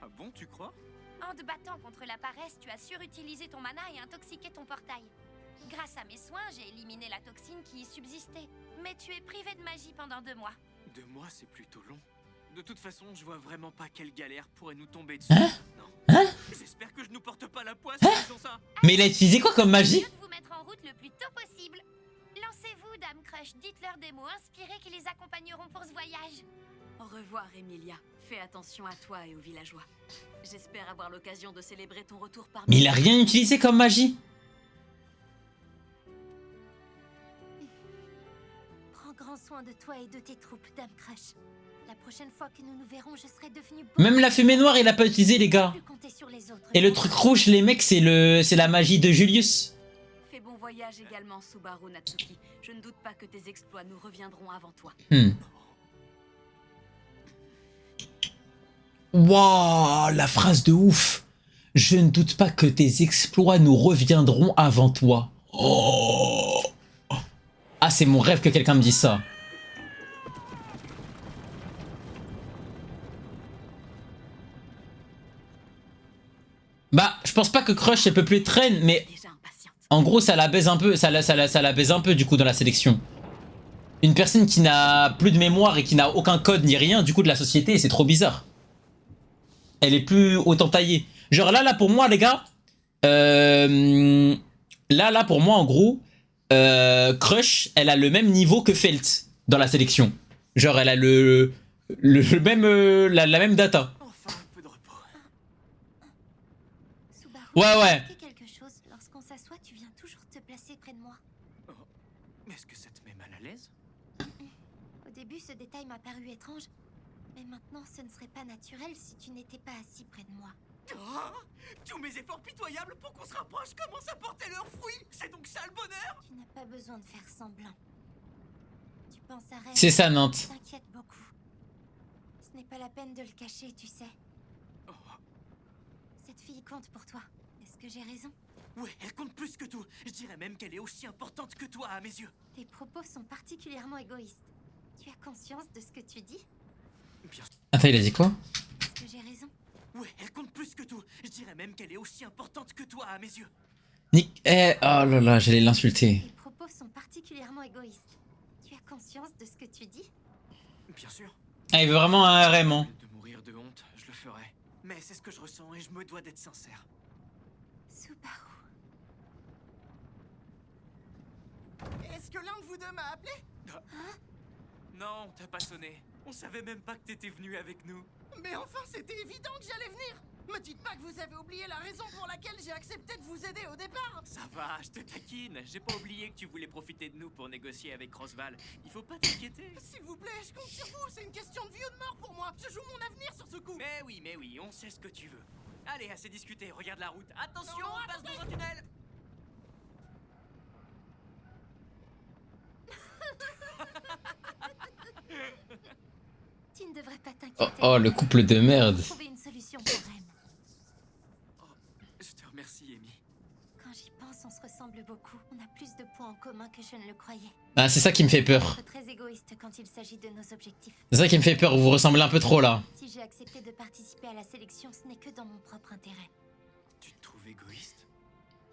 Ah bon, tu crois? En te battant contre la paresse, tu as surutilisé ton mana et intoxiqué ton portail. Grâce à mes soins, j'ai éliminé la toxine qui y subsistait. Mais tu es privé de magie pendant 2 mois. 2 mois, c'est plutôt long. De toute façon, je vois vraiment pas quelle galère pourrait nous tomber dessus. Hein? Non. Hein? J'espère que je nous porte pas la poisse en disant ça. Mais il a utilisé quoi comme magie? Mieux de vous mettre en route le plus tôt possible. Lancez-vous, Dame Crush. Dites-leur des mots inspirés qui les accompagneront pour ce voyage. Au revoir, Emilia. Fais attention à toi et aux villageois. J'espère avoir l'occasion de célébrer ton retour parmi Mais il a rien utilisé comme magie. Prends grand soin de toi et de tes troupes, Dame Crush. La prochaine fois que nous nous verrons, je serai devenue beaucoup Même la fumée noire, il a pas utilisé les gars. plus compter sur les autres. Et le truc rouge, les mecs, c'est la magie de Julius. Fais bon voyage également, Subaru Natsuki. Je ne doute pas que tes exploits nous reviendront avant toi. Waouh, la phrase de ouf. Je ne doute pas que tes exploits nous reviendront avant toi. Oh. Ah, c'est mon rêve que quelqu'un me dise ça. Bah, je pense pas que Crush elle peut plus être reine, mais Déjà impatiente. en gros ça la baise un peu, ça la baise un peu du coup dans la sélection. Une personne qui n'a plus de mémoire et qui n'a aucun code ni rien du coup de la société, c'est trop bizarre. Elle est plus autant taillée. Genre là pour moi les gars, là pour moi en gros, Crush elle a le même niveau que Felt dans la sélection. Genre elle a le même la même data. Enfin, un peu de repos. Subaru, Ouais. j'ai remarqué quelque chose. Lorsqu'on s'assoit, tu viens toujours te placer près de moi. Oh. Mais est-ce que ça te met mal à l'aise? Au début, ce détail m'a paru étrange. Mais maintenant, ce ne serait pas naturel si tu n'étais pas assis près de moi. Oh, tous mes efforts pitoyables pour qu'on se rapproche commencent à porter leurs fruits. C'est donc ça le bonheur. Tu n'as pas besoin de faire semblant. Tu penses à Rem. C'est ça Nantes. T'inquiète beaucoup. Ce n'est pas la peine de le cacher, tu sais. Oh. Cette fille compte pour toi. Est-ce que j'ai raison? Ouais, elle compte plus que tout. Je dirais même qu'elle est aussi importante que toi à mes yeux. Tes propos sont particulièrement égoïstes. Tu as conscience de ce que tu dis? Bien sûr. Attends, il a dit quoi? Est-ce que j'ai raison? Ouais, elle compte plus que tout. Je dirais même qu'elle est aussi importante que toi à mes yeux. Nick, oh là là, j'allais l'insulter. Tes propos sont particulièrement égoïstes. Tu as conscience de ce que tu dis? Bien sûr. Ah, il veut vraiment un RM, hein. De mourir de honte, je le ferai. Mais c'est ce que je ressens et je me dois d'être sincère. Subaru. Est-ce que l'un de vous deux m'a appelé? Non, t'as pas sonné. On savait même pas que t'étais venu avec nous. Mais enfin, c'était évident que j'allais venir. Me dites pas que vous avez oublié la raison pour laquelle j'ai accepté de vous aider au départ. Ça va, je te taquine. J'ai pas oublié que tu voulais profiter de nous pour négocier avec Rosval. Il faut pas t'inquiéter. S'il vous plaît, je compte sur vous. C'est une question de vie ou de mort pour moi. Je joue mon avenir sur ce coup. Mais oui, on sait ce que tu veux. Allez, assez discuté, regarde la route. Attention, Non, on passe dans un tunnel. Tu ne devrais pas t'inquiéter. Oh, le couple de merde. Trouver une solution pour Rem. Je te remercie, Amy. Quand j'y pense, on se ressemble beaucoup. On a plus de points en commun que je ne le croyais. Ah, c'est ça qui me fait peur. On est très égoïste quand il s'agit de nos objectifs. C'est ça qui me fait peur, vous vous ressemblez un peu trop là. Si j'ai accepté de participer à la sélection, ce n'est que dans mon propre intérêt. Tu te trouves égoïste?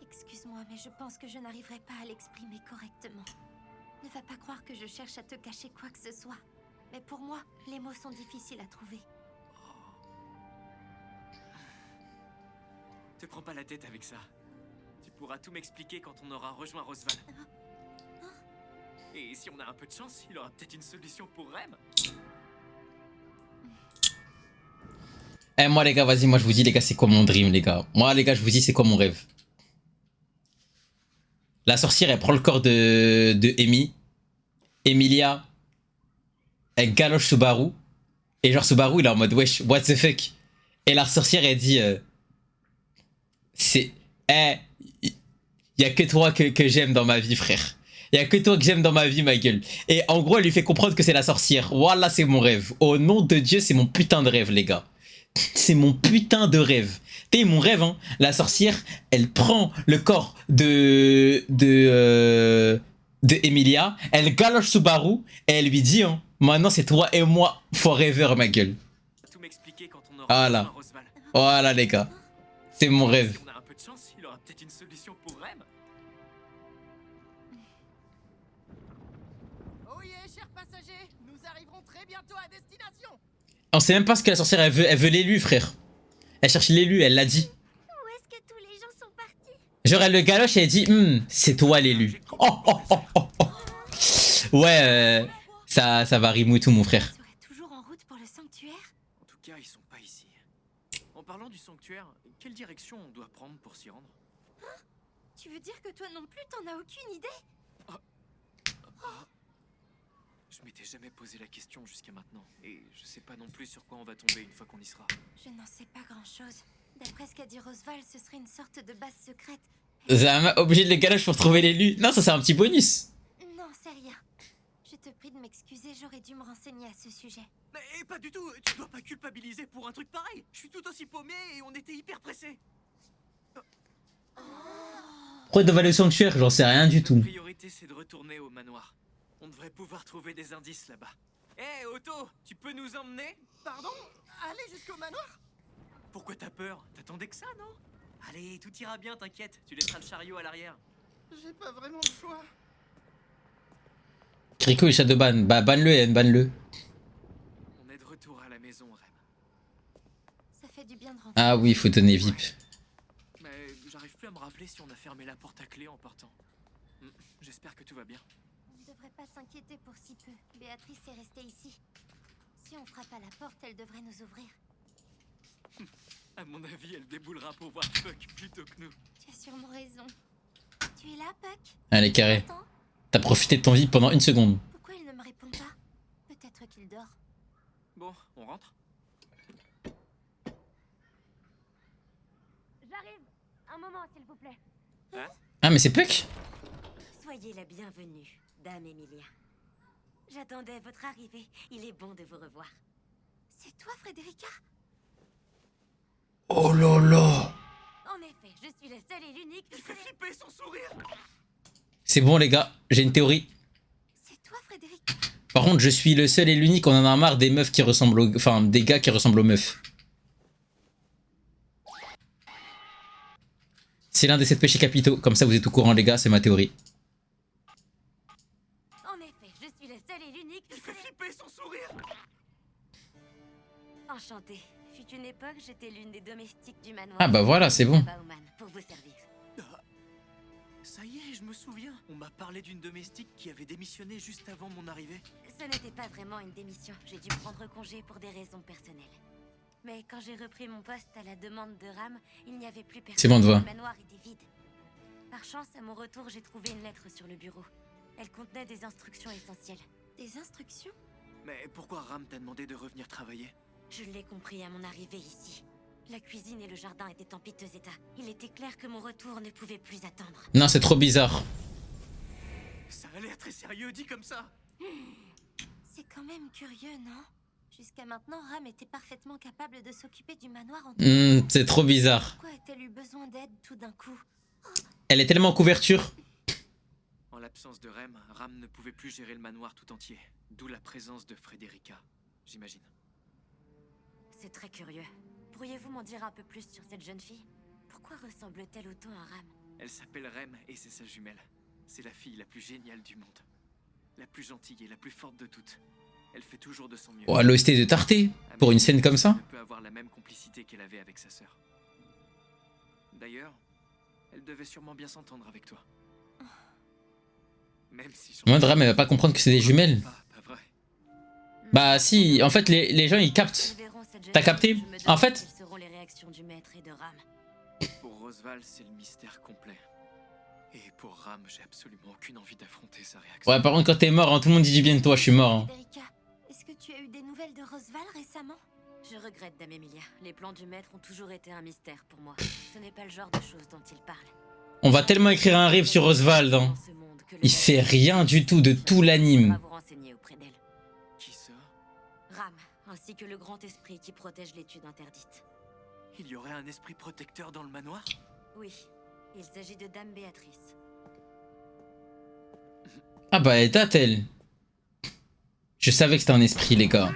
Excuse-moi, mais je pense que je n'arriverai pas à l'exprimer correctement. Ne va pas croire que je cherche à te cacher quoi que ce soit. Mais pour moi, les mots sont difficiles à trouver. Te prends pas la tête avec ça. Tu pourras tout m'expliquer quand on aura rejoint Rosval. Et si on a un peu de chance, il aura peut-être une solution pour Rem. Eh, moi les gars, vas-y, moi je vous dis les gars, c'est quoi mon dream les gars. Moi les gars, je vous dis c'est quoi mon rêve. La sorcière, elle prend le corps de Amy. Emilia, elle galoche Subaru. Et genre Subaru, il est en mode wesh, what the fuck. Et la sorcière, elle dit c'est... Eh, y a que toi que j'aime dans ma vie, frère. Y a que toi que j'aime dans ma vie, ma gueule. Et en gros, elle lui fait comprendre que c'est la sorcière. Voilà, c'est mon rêve. Au nom de Dieu, c'est mon putain de rêve, les gars. C'est mon putain de rêve. T'es mon rêve, hein. La sorcière, elle prend le corps de Emilia, elle galoche Subaru et elle lui dit, hein, maintenant c'est toi et moi forever, ma gueule. Tout m'expliquer quand on aura Voilà. rejoint Rosval. Voilà, les gars. C'est mon rêve. Si on a un peu de chance, il aura peut-être une solution pour Rem. Oh yeah, chers passagers, nous arriverons très bientôt à destination. On sait même pas ce que la sorcière, elle veut l'élu, frère. Elle cherche l'élu, elle l'a dit. Où est-ce que tous les gens sont partis? Genre, elle le galoche et elle dit, c'est toi l'élu. Ouais, ça va rimouiller tout, mon frère. Ils seraient toujours en route pour le sanctuaire? En tout cas, ils sont pas ici. En parlant du sanctuaire, quelle direction on doit prendre pour s'y rendre? Tu veux dire que toi non plus, t'en as aucune idée? Je m'étais jamais posé la question jusqu'à maintenant. Et je sais pas non plus sur quoi on va tomber une fois qu'on y sera. Je n'en sais pas grand-chose. D'après ce qu'a dit Rosval, ce serait une sorte de base secrète. Zama, obligé de le galoche pour trouver l'élu. Non, ça c'est un petit bonus. Non, c'est rien. Je te prie de m'excuser, j'aurais dû me renseigner à ce sujet. Mais pas du tout. Tu dois pas culpabiliser pour un truc pareil. Je suis tout aussi paumé et on était hyper pressés. Pourquoi il devait aller au sanctuaire? J'en sais rien du La tout. priorité, c'est de retourner au manoir. On devrait pouvoir trouver des indices là-bas. Hé, Otto, tu peux nous emmener? Pardon? Allez jusqu'au manoir? Pourquoi t'as peur? T'attendais que ça, non? Allez, tout ira bien, t'inquiète. Tu laisseras le chariot à l'arrière. J'ai pas vraiment le choix. Crico et Shadowban, bah banne-le, Yen, banne-le. On est de retour à la maison, Rem. Ça fait du bien de rentrer. Ah oui, il faut donner VIP. Mais j'arrive plus à me rappeler si on a fermé la porte à clé en partant. J'espère que tout va bien. On ne devrait pas s'inquiéter pour si peu. Béatrice est restée ici. Si on frappe à la porte, elle devrait nous ouvrir. À mon avis, elle déboulera pour voir Puck plutôt que nous. Tu as sûrement raison. Tu es là, Puck? Allez, carré. Attends, T'as profité de ton VIP pendant 1 seconde. pourquoi il ne me répond pas? Peut-être qu'il dort. Bon, on rentre? J'arrive. Un moment, s'il vous plaît. Ah, mais c'est Puck? Soyez la bienvenue, Dame Emilia. J'attendais votre arrivée. Il est bon de vous revoir. C'est toi, Frédérica? Oh là là. En effet, je suis la seule et l'unique. Il fait flipper son sourire! C'est bon, les gars, j'ai une théorie. C'est toi, Frédérica? Par contre, je suis le seul et l'unique, on en a marre des meufs qui ressemblent aux... Enfin, des gars qui ressemblent aux meufs. C'est l'un des 7 péchés capitaux. Comme ça, vous êtes au courant, les gars, c'est ma théorie. En effet, je suis la seule et l'unique. Il fait flipper son sourire! Enchantée. Fut une époque, j'étais l'une des domestiques du manoir. Ah bah voilà, c'est bon. Bauman, pour vous servir. ça y est, je me souviens. On m'a parlé d'une domestique qui avait démissionné juste avant mon arrivée. Ce n'était pas vraiment une démission. J'ai dû prendre congé pour des raisons personnelles. Mais quand j'ai repris mon poste à la demande de Ram, il n'y avait plus personne. C'est bon de voir. Le manoir était vide. Par chance, à mon retour, j'ai trouvé une lettre sur le bureau. Elle contenait des instructions essentielles. Des instructions? Mais pourquoi Ram t'a demandé de revenir travailler? Je l'ai compris à mon arrivée ici. La cuisine et le jardin étaient en piteux état. Il était clair que mon retour ne pouvait plus attendre. Non, c'est trop bizarre. Ça a l'air très sérieux, dit comme ça. C'est quand même curieux, non? Jusqu'à maintenant, Ram était parfaitement capable de s'occuper du manoir en C'est trop bizarre. Pourquoi a-t-elle eu besoin d'aide tout d'un coup? Elle est tellement en couverture. En l'absence de Rem, Ram ne pouvait plus gérer le manoir tout entier. D'où la présence de Frederica, j'imagine. C'est très curieux. Pourriez-vous m'en dire un peu plus sur cette jeune fille? Pourquoi ressemble-t-elle autant à Ram? Elle s'appelle Rem et c'est sa jumelle. C'est la fille la plus géniale du monde. La plus gentille et la plus forte de toutes. Elle fait toujours de son mieux. Oh, l'OST de Tarté pour une scène comme ça. Elle peut avoir la même complicité qu'elle avait avec sa sœur. D'ailleurs, elle devait sûrement bien s'entendre avec toi. Même si Moi, Ram, elle va pas comprendre que c'est des jumelles. Pas vrai. Bah si, en fait, les gens, ils captent. Nous verrons cette jeune T'as fille, capté? je me demande En fait- quelles seront les réactions du maître et de Ram. Pour Rosval, c'est le mystère complet. Et pour Ram, j'ai absolument aucune envie d'affronter sa réaction. Ouais, par contre, quand t'es mort, hein, tout le monde dit du bien de toi, je suis mort. Hein. Federica, est-ce que tu as eu des nouvelles de Rosval récemment? Je regrette, Dame Emilia. Les plans du maître ont toujours été un mystère pour moi. Ce n'est pas le genre de choses dont il parle. On va tellement écrire un riff sur Oswald. Hein. Il fait rien du tout de tout l'anime. Vous renseigner auprès d'elle. Qui ça? Ram, ainsi que le grand esprit qui protège l'étude interdite. Il y aurait un esprit protecteur dans le manoir? Oui, il s'agit de Dame Béatrice. Ah bah, elle date, elle. Je savais que c'était un esprit, les gars.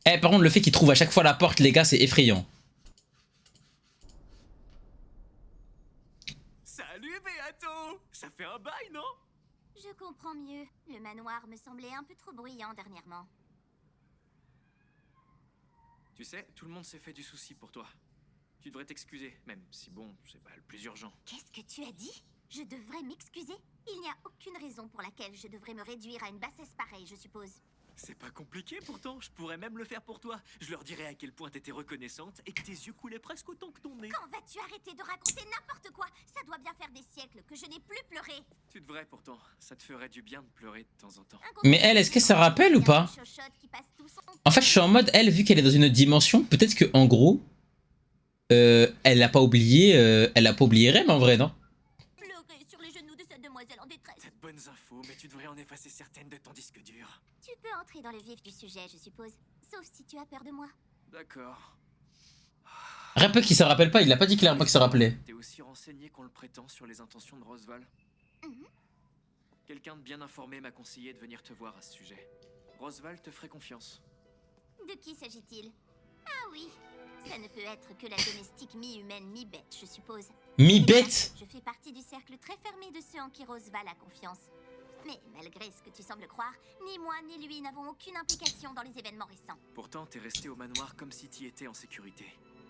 Eh, par contre, le fait qu'il trouve à chaque fois la porte, les gars, c'est effrayant. Salut Beato! Ça fait un bail, non? Je comprends mieux. Le manoir me semblait un peu trop bruyant dernièrement. Tu sais, tout le monde s'est fait du souci pour toi. Tu devrais t'excuser, même si bon, c'est pas le plus urgent. Qu'est-ce que tu as dit? Je devrais m'excuser? Il n'y a aucune raison pour laquelle je devrais me réduire à une bassesse pareille, je suppose. C'est pas compliqué pourtant, je pourrais même le faire pour toi. Je leur dirais à quel point t'étais reconnaissante et que tes yeux coulaient presque autant que ton nez. Quand vas-tu arrêter de raconter n'importe quoi? Ça doit bien faire des siècles que je n'ai plus pleuré. Tu devrais pourtant, ça te ferait du bien de pleurer de temps en temps. Mais elle, est-ce que ça rappelle ou pas? En fait, je suis en mode, elle, vu qu'elle est dans une autre dimension, peut-être que en gros, elle a pas oublié Rem en vrai, non? Pleurer sur les genoux de cette demoiselle en détresse. T'as de bonnes infos, mais tu devrais en effacer certaines de ton disque dur. Tu peux entrer dans le vif du sujet, je suppose. Sauf si tu as peur de moi. D'accord. Rappel qui se rappelle pas, il a pas dit clairement qu'il se rappelait. T'es aussi renseigné qu'on le prétend sur les intentions de Rosval. Mhm. Quelqu'un de bien informé m'a conseillé de venir te voir à ce sujet. Rosval te ferait confiance. De qui s'agit-il? Ah oui, ça ne peut être que la domestique mi-humaine, mi-bête, je suppose. Mi-bête? Je fais partie du cercle très fermé de ceux en qui Rosval a confiance. Mais malgré ce que tu sembles croire, ni moi ni lui n'avons aucune implication dans les événements récents. Pourtant, t'es resté au manoir comme si t'y étais en sécurité.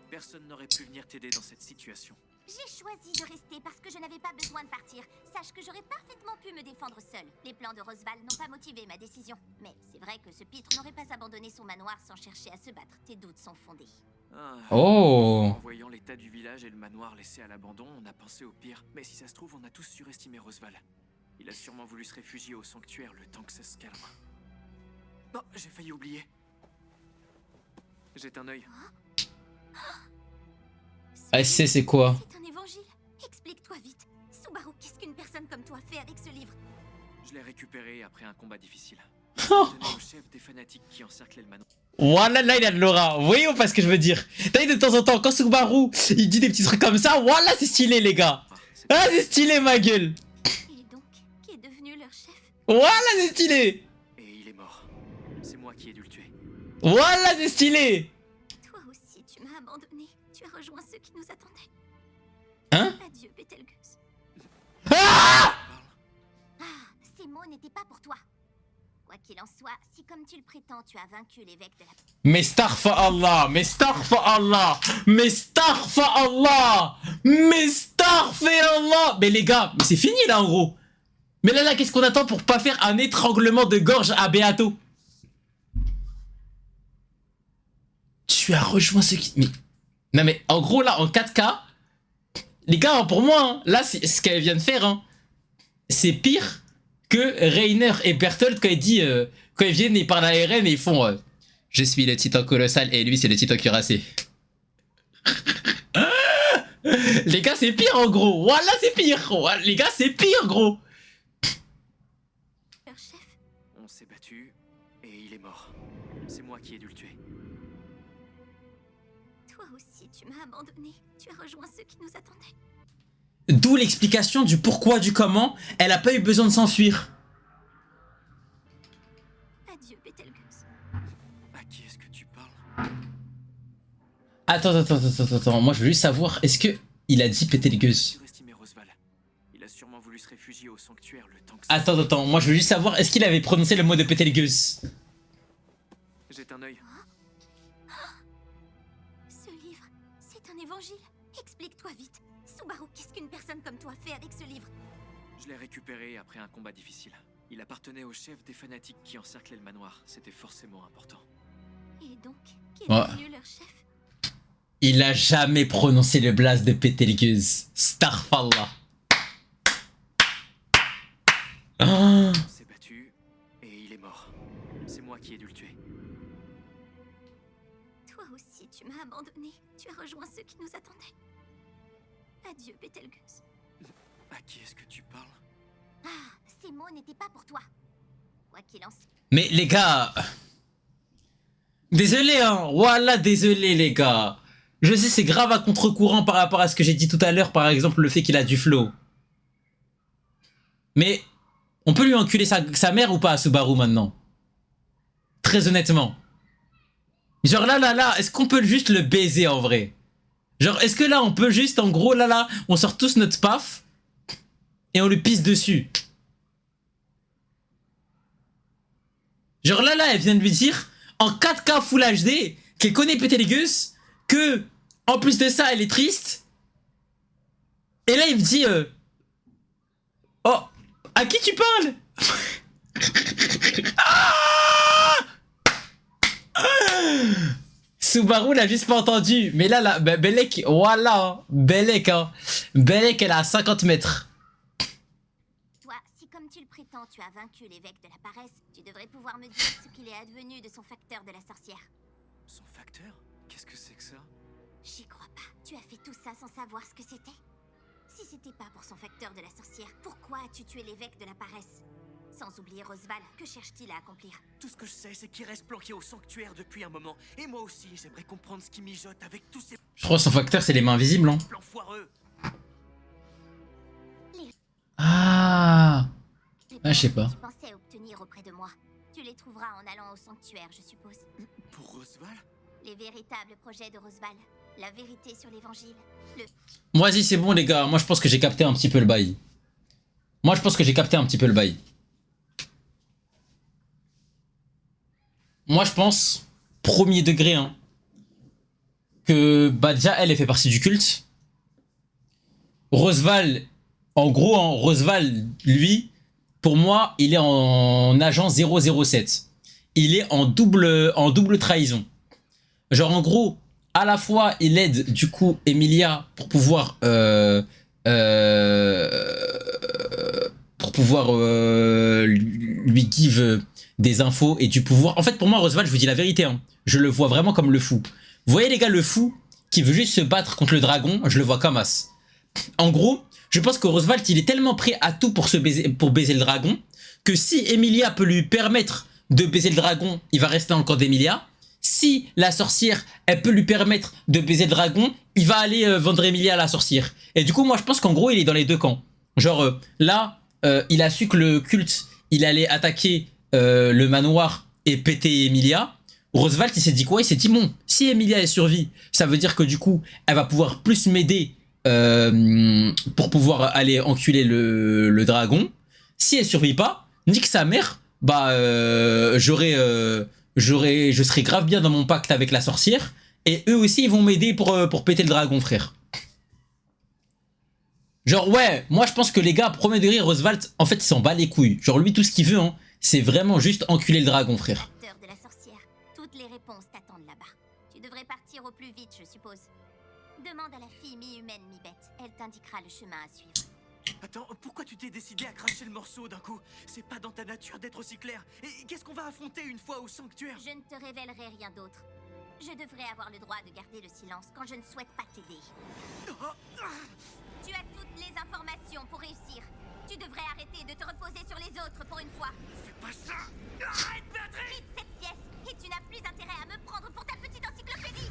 Personne n'aurait pu venir t'aider dans cette situation. J'ai choisi de rester parce que je n'avais pas besoin de partir. Sache que j'aurais parfaitement pu me défendre seule. Les plans de Rosval n'ont pas motivé ma décision. Mais c'est vrai que ce pitre n'aurait pas abandonné son manoir sans chercher à se battre. Tes doutes sont fondés. Ah. Oh. En voyant l'état du village et le manoir laissé à l'abandon, on a pensé au pire. Mais si ça se trouve, on a tous surestimé Rosval. Il a sûrement voulu se réfugier au sanctuaire le temps que ça se calme. Non, j'ai failli oublier. Jette un œil. Ah, c'est quoi? C'est un évangile. Explique-toi vite. Subaru, qu'est-ce qu'une personne comme toi fait avec ce livre? Je l'ai récupéré après un combat difficile. Je l'ai donné au chef des fanatiques qui encerclaient le manoir. Voilà, là il a de l'aura. Vous voyez ou pas ce que je veux dire? T'as vu de temps en temps, quand Subaru il dit des petits trucs comme ça, voilà, c'est stylé, les gars. Ah, c'est stylé, ma gueule. Et donc, qui est devenu leur chef? Voilà, c'est stylé. Et il est mort. C'est moi qui ai dû le tuer. Voilà, c'est stylé. Toi aussi, tu m'as abandonné. Tu as rejoint ceux qui nous attendaient. Hein? Adieu, Betelgeuse. Ah! Ah, ces mots n'étaient pas pour toi. Quoi qu'il en soit, si comme tu le prétends, tu as vaincu l'évêque de la... Mais starfa'Allah, mais starfa'Allah, mais starfa'Allah, mais starfa'Allah. Mais les gars, mais c'est fini là en gros. Mais là, qu'est-ce qu'on attend pour pas faire un étranglement de gorge à Beato? Tu as rejoint ce qui... Mais... Non mais en gros là, en 4K, les gars, pour moi, hein, là, ce qu'elle vient de faire, hein, c'est pire que Reiner et Bertolt quand ils viennent et parlent à Eren et ils font je suis le titan colossal et lui c'est le titan cuirassé. Les gars, c'est pire en gros. Voilà, c'est pire. Les gars, c'est pire, gros. Leur chef, On s'est battu et il est mort. C'est moi qui ai dû le tuer. Toi aussi, tu m'as abandonné. Tu as rejoint ceux qui nous attendaient. D'où l'explication du pourquoi, du comment. Elle a pas eu besoin de s'enfuir. Adieu, Betelgeuse. À qui est-ce que tu parles? Attends. Moi, je veux juste savoir, est-ce que il a dit Betelgeuse? Surestimé Rosval. Il a sûrement voulu se réfugier au sanctuaire le temps que... Attends. Moi, je veux juste savoir, est-ce qu'il avait prononcé le mot de Betelgeuse? Jette un œil. Ce livre, c'est un évangile. Explique-toi vite. Subaru, qu'est-ce qu'une personne comme toi fait avec ce livre? Je l'ai récupéré après un combat difficile. Il appartenait au chef des fanatiques qui encerclaient le manoir. C'était forcément important. Et donc, qui est devenu leur chef? Il a jamais prononcé le blast de Betelgeuse. Starfallah. Oh. On s'est battu et il est mort. C'est moi qui ai dû le tuer. Toi aussi, tu m'as abandonné. Tu as rejoint ceux qui nous attendaient. Adieu, Betelgeuse. À qui est-ce que tu parles? Ah, ces mots n'étaient pas pour toi. Quoi qu'il en soit. Mais les gars... Désolé, hein. Voilà, désolé, les gars. Je sais, c'est grave à contre-courant par rapport à ce que j'ai dit tout à l'heure, par exemple, le fait qu'il a du flow. Mais... on peut lui enculer sa mère ou pas à Subaru maintenant? Très honnêtement. Genre là, est-ce qu'on peut juste le baiser en vrai? Genre, est-ce que là, on peut juste, en gros, là, on sort tous notre paf et on lui pisse dessus? Genre là, elle vient de lui dire, en 4K Full HD, qu'elle connaît Betelgeuse, que, en plus de ça, elle est triste. Et là, il me dit, oh, à qui tu parles? Subaru l'a juste pas entendu. Mais là, Belek, voilà. Belek, hein. Belek, elle est à 50 mètres. Toi, si comme tu le prétends, tu as vaincu l'évêque de la paresse, tu devrais pouvoir me dire ce qu'il est advenu de son facteur de la sorcière. Son facteur? Qu'est-ce que c'est que ça? J'y crois pas. Tu as fait tout ça sans savoir ce que c'était? Si c'était pas pour son facteur de la sorcière, pourquoi as-tu tué l'évêque de la paresse? Sans oublier Rosval, que cherche-t-il à accomplir? Tout ce que je sais, c'est qu'il reste planqué au sanctuaire depuis un moment. Et moi aussi, j'aimerais comprendre ce qui mijote avec tous ces Je crois que son facteur, c'est les mains invisibles, hein. plans foireux. Ah, Les je sais pas. que tu pensais obtenir auprès de moi, tu les trouveras en allant au sanctuaire, je suppose. Pour Rosval? Les véritables projets de Rosval, la vérité sur l'évangile, le... Vas-y, c'est bon, les gars. Moi, je pense que j'ai capté un petit peu le bail. Moi, je pense, premier degré, hein, que bah déjà, elle fait partie du culte. Rosval, en gros, hein, Rosval, lui, pour moi, il est en agent 007. Il est en double trahison. Genre, en gros, à la fois, il aide, du coup, Emilia pour pouvoir... lui give des infos et du pouvoir. En fait, pour moi, Rosval, je vous dis la vérité, hein, je le vois vraiment comme le fou. Vous voyez, les gars, le fou qui veut juste se battre contre le dragon, je le vois comme as. En gros, je pense que Rosval, il est tellement prêt à tout pour baiser le dragon, que si Emilia peut lui permettre de baiser le dragon, il va rester dans le camp d'Emilia. Si la sorcière, elle peut lui permettre de baiser le dragon, il va aller vendre Emilia à la sorcière. Et du coup, moi, je pense qu'en gros, il est dans les deux camps. Genre, là, il a su que le culte, il allait attaquer le manoir et péter Emilia. Rosval, il s'est dit quoi? Il s'est dit, bon, si Emilia elle survit, ça veut dire que du coup, elle va pouvoir plus m'aider pour pouvoir aller enculer le dragon. Si elle survit pas, nique sa mère, bah je serais grave bien dans mon pacte avec la sorcière. Et eux aussi, ils vont m'aider pour péter le dragon, frère. Genre, ouais, moi je pense que les gars, premier degré, Roosevelt, en fait, il s'en bat les couilles. Genre, lui, tout ce qu'il veut, hein, c'est vraiment juste enculer le dragon, frère. De la sorcière. Toutes les réponses t'attendent là-bas. Tu devrais partir au plus vite, je suppose. Demande à la fille mi-humaine, mi-bête. Elle t'indiquera le chemin à suivre. Attends, pourquoi tu t'es décidé à cracher le morceau d'un coup? C'est pas dans ta nature d'être aussi clair. Et qu'est-ce qu'on va affronter une fois au sanctuaire? Je ne te révélerai rien d'autre. Je devrais avoir le droit de garder le silence quand je ne souhaite pas t'aider. Tu as toutes les informations pour réussir. Tu devrais arrêter de te reposer sur les autres pour une fois. Fais pas ça! Arrête, Béatrice! Quitte cette pièce et tu n'as plus intérêt à me prendre pour ta petite encyclopédie.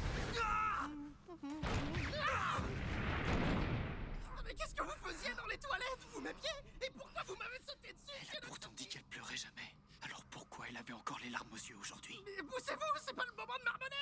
Mais qu'est-ce que vous faisiez dans les toilettes? Vous m'aimiez? Et pourquoi vous m'avez sauté dessus? Elle a pourtant dit qu'elle pleurait jamais. Alors pourquoi elle avait encore les larmes aux yeux aujourd'hui? Mais poussez-vous, c'est pas le moment de marmonner.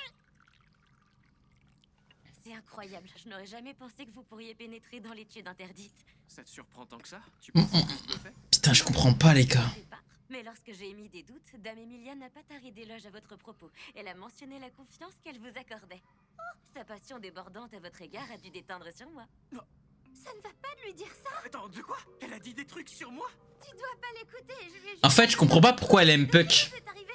C'est incroyable, je n'aurais jamais pensé que vous pourriez pénétrer dans l'étude interdite. Ça te surprend tant que ça? Tu penses que je le fais? Putain, je comprends pas, les gars. Je sais pas, mais lorsque j'ai émis des doutes, Dame Emilia n'a pas taré d'éloges à votre propos. Elle a mentionné la confiance qu'elle vous accordait. Oh, sa passion débordante à votre égard a dû déteindre sur moi. Ça ne va pas de lui dire ça. Attends, de quoi? Elle a dit des trucs sur moi? Tu dois pas l'écouter. Je lui ai En fait, je comprends pas pourquoi elle aime Puck. C'est arrivé.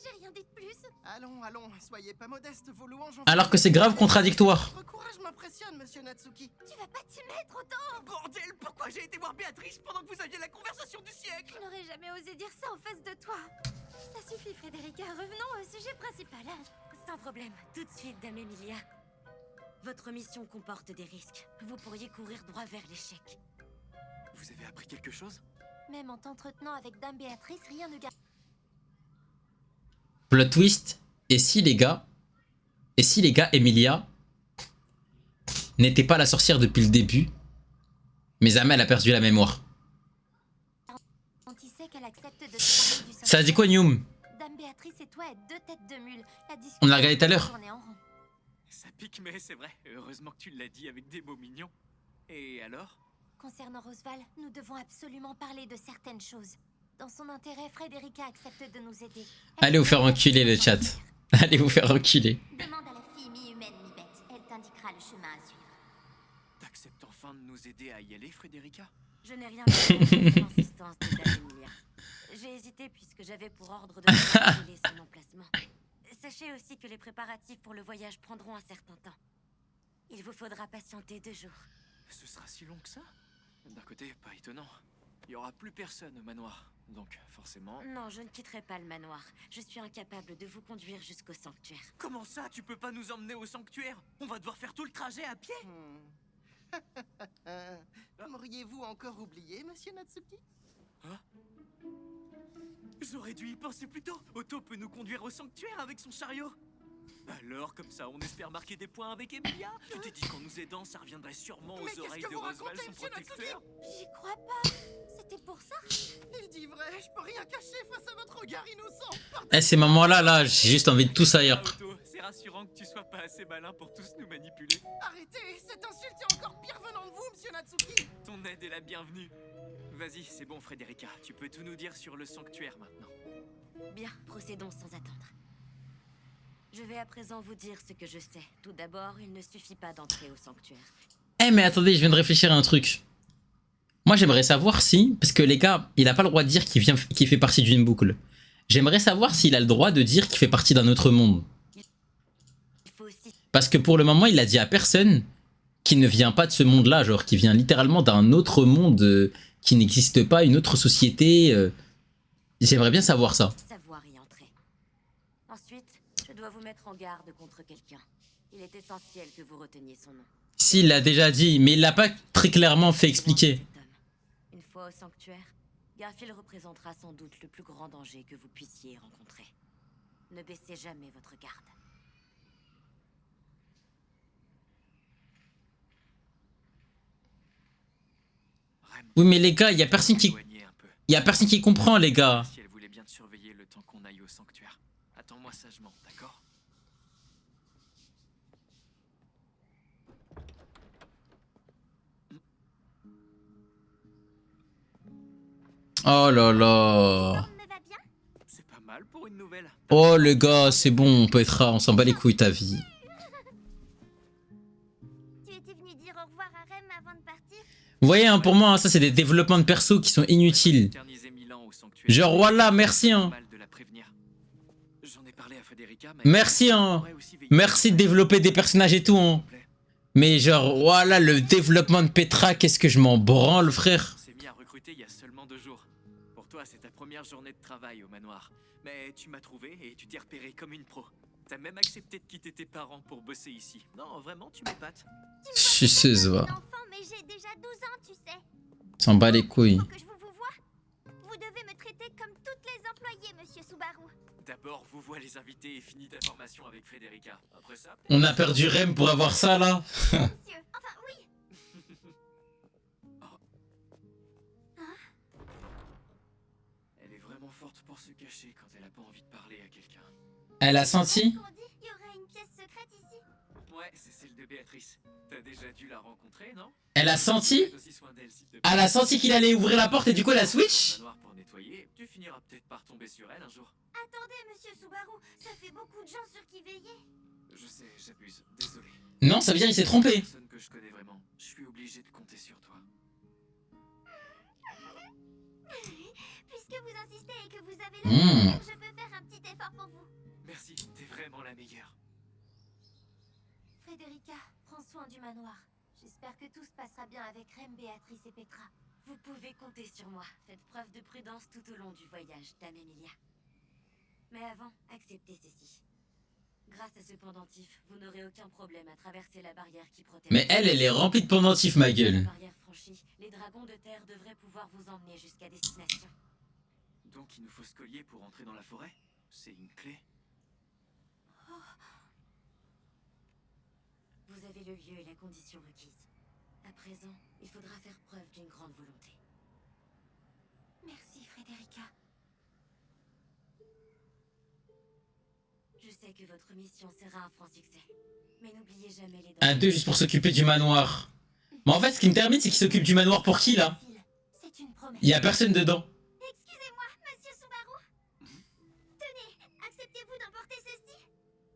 J'ai rien dit de plus. Allons, allons, soyez pas modeste, vos louanges. Alors que c'est grave contradictoire. Votre courage m'impressionne, monsieur Natsuki. Tu vas pas t'y mettre autant. Bordel, pourquoi j'ai été voir Béatrice pendant que vous aviez la conversation du siècle? Je n'aurais jamais osé dire ça en face de toi. Ça suffit, Frédérica. Revenons au sujet principal. Sans problème, tout de suite, Dame Emilia. Votre mission comporte des risques. Vous pourriez courir droit vers l'échec. Vous avez appris quelque chose? Même en t'entretenant avec Dame Béatrice, rien ne garde. Plot twist. Et si les gars, Emilia n'était pas la sorcière depuis le début, mais jamais elle a perdu la mémoire. Qu'elle accepte de se parler du Ça dit quoi, Nium? Dame Béatrice et toi êtes deux têtes de mule. La discussion On l'a regardé tout à l'heure. tournait en rond. Ça pique, mais c'est vrai. Heureusement que tu l'as dit avec des mots mignons. Et alors? Concernant Rosval, nous devons absolument parler de certaines choses. Dans son intérêt, Frédérica accepte de nous aider. Allez vous faire enculer le chat. Allez vous faire enculer. Demande à la fille mi-humaine, mi-bête. Elle t'indiquera le chemin à suivre. T'acceptes enfin de nous aider à y aller, Frédérica? Je n'ai rien vu de l'insistance de Dame Emilia. J'ai hésité puisque j'avais pour ordre de révéler son emplacement. Sachez aussi que les préparatifs pour le voyage prendront un certain temps. Il vous faudra patienter 2 jours. Ce sera si long que ça? D'un côté, pas étonnant. Il y aura plus personne au manoir. Donc, forcément... Non, je ne quitterai pas le manoir. Je suis incapable de vous conduire jusqu'au sanctuaire. Comment ça, tu peux pas nous emmener au sanctuaire? On va devoir faire tout le trajet à pied? M'auriez-vous encore oublié, monsieur Natsuki? J'aurais dû y penser plus tôt. Otto peut nous conduire au sanctuaire avec son chariot. Alors, comme ça, on espère marquer des points avec Emilia. Tu t'es dit qu'en nous aidant, ça reviendrait sûrement Mais aux qu'est-ce oreilles que de vous Rosval, racontez, son monsieur protecteur. J'y crois pas. C'était pour ça. Il dit vrai, je peux rien cacher face à votre regard innocent. Eh, ces moments-là, là, j'ai juste envie de tout saillir. Otto, c'est rassurant que tu sois pas assez malin pour tous nous manipuler. Arrêtez, cette insulte est encore pire venant de vous, monsieur Natsuki. Ton aide est la bienvenue. Vas-y, c'est bon, Frédérica. Tu peux tout nous dire sur le sanctuaire maintenant. Bien, procédons sans attendre. Je vais à présent vous dire ce que je sais. Tout d'abord, il ne suffit pas d'entrer au sanctuaire. Eh mais attendez, je viens de réfléchir à un truc. Moi j'aimerais savoir si, parce que les gars, il a pas le droit de dire qu'il fait partie d'une boucle. J'aimerais savoir s'il a le droit de dire qu'il fait partie d'un autre monde. Il faut aussi... Parce que pour le moment, il a dit à personne qu'il ne vient pas de ce monde-là, genre qu'il vient littéralement d'un autre monde qui n'existe pas, une autre société. J'aimerais bien savoir ça. savoir y entrer. Ensuite, je dois vous mettre en garde contre quelqu'un. Il est essentiel que vous reteniez son nom. S'il l'a déjà dit, mais il l'a pas très clairement fait expliquer. Cet homme. Une fois au sanctuaire, Garfield représentera sans doute le plus grand danger que vous puissiez rencontrer. Ne baissez jamais votre garde. Oui mais les gars, il y a personne qui... Éloignez un peu. Il y a personne qui comprend les gars. Si elle voulait bien te surveiller le temps qu'on aille au sanctuaire. Attends-moi sagement, d'accord? Oh là là. Me va bien. nouvelle. Oh le gars, c'est bon, Petra, on s'en bat les couilles ta vie. Tu étais venu dire au revoir à Rem avant de partir? Vous voyez, hein, pour moi, hein, ça c'est des développements de perso qui sont inutiles. Éterniser Milan au sanctuaire. Genre voilà, merci hein. Mal de la prévenir. J'en ai parlé à Federica, mais Merci hein. aurait aussi veillé Merci de développer des personnages et tout hein. complet. Mais genre voilà, le développement de Petra, qu'est-ce que je m'en branle frère. On s'est mis à recruter il y a seulement 2 jours. Pour toi, c'est ta première journée de travail au manoir. Mais tu m'as trouvé et tu t'es repéré comme une pro. T'as même accepté de quitter tes parents pour bosser ici. Non, vraiment, tu m'épates. Suceuse va. Enfant, mais j'ai déjà 12 ans, tu sais. S'en bat les couilles. Faut que je vous voie. Vous devez me traiter comme toutes les employées, monsieur Subaru. D'abord, vous voyez les invités et finis ta formation avec Federica. Après ça, On a perdu Rem pour avoir ça là. Monsieur, enfin oui. elle est vraiment forte pour se cacher quand elle a pas envie de parler à quelqu'un. Elle a senti. On dit, il y aurait une pièce secrète ici. Ouais, c'est celle de Béatrice. T'as déjà dû la rencontrer, non? Elle a senti. Faites aussi soin d'elle, s'il te plaît. Elle a senti qu'il allait ouvrir la porte et du coup elle a switch. Manoir pour nettoyer, tu finiras peut-être par tomber sur elle un jour. Attendez, monsieur Subaru, ça fait beaucoup de gens sur qui veiller. Je sais, j'abuse, désolé. Non, ça veut dire il s'est trompé. Personne que je connais vraiment. Je suis obligé de compter sur toi. Puisque vous insistez et que vous avez Mmh. la je peux faire un petit effort pour vous. Merci, t'es vraiment la meilleure. Federica, prends soin du manoir. J'espère que tout se passera bien avec Rem, Béatrice et Petra. Vous pouvez compter sur moi. Faites preuve de prudence tout au long du voyage, Dame Emilia. Mais avant, acceptez ceci. Grâce à ce pendentif, vous n'aurez aucun problème à traverser la barrière qui protège. Mais elle est remplie de pendentifs ma La gueule. barrière franchie, les dragons de terre devraient pouvoir vous emmener jusqu'à destination. Donc il nous faut ce collier pour entrer dans la forêt? C'est une clé? Vous avez le lieu et la condition requise. À présent, il faudra faire preuve d'une grande volonté. Merci, Frederica. Je sais que votre mission sera un franc succès. Mais n'oubliez jamais les Un 2 juste pour s'occuper du manoir. Mais en fait ce qui me termine c'est qu'il s'occupe du manoir pour qui là? C'est une promesse. Il y a personne dedans. Excusez-moi, monsieur Subaru. Tenez, acceptez-vous d'emporter ceci?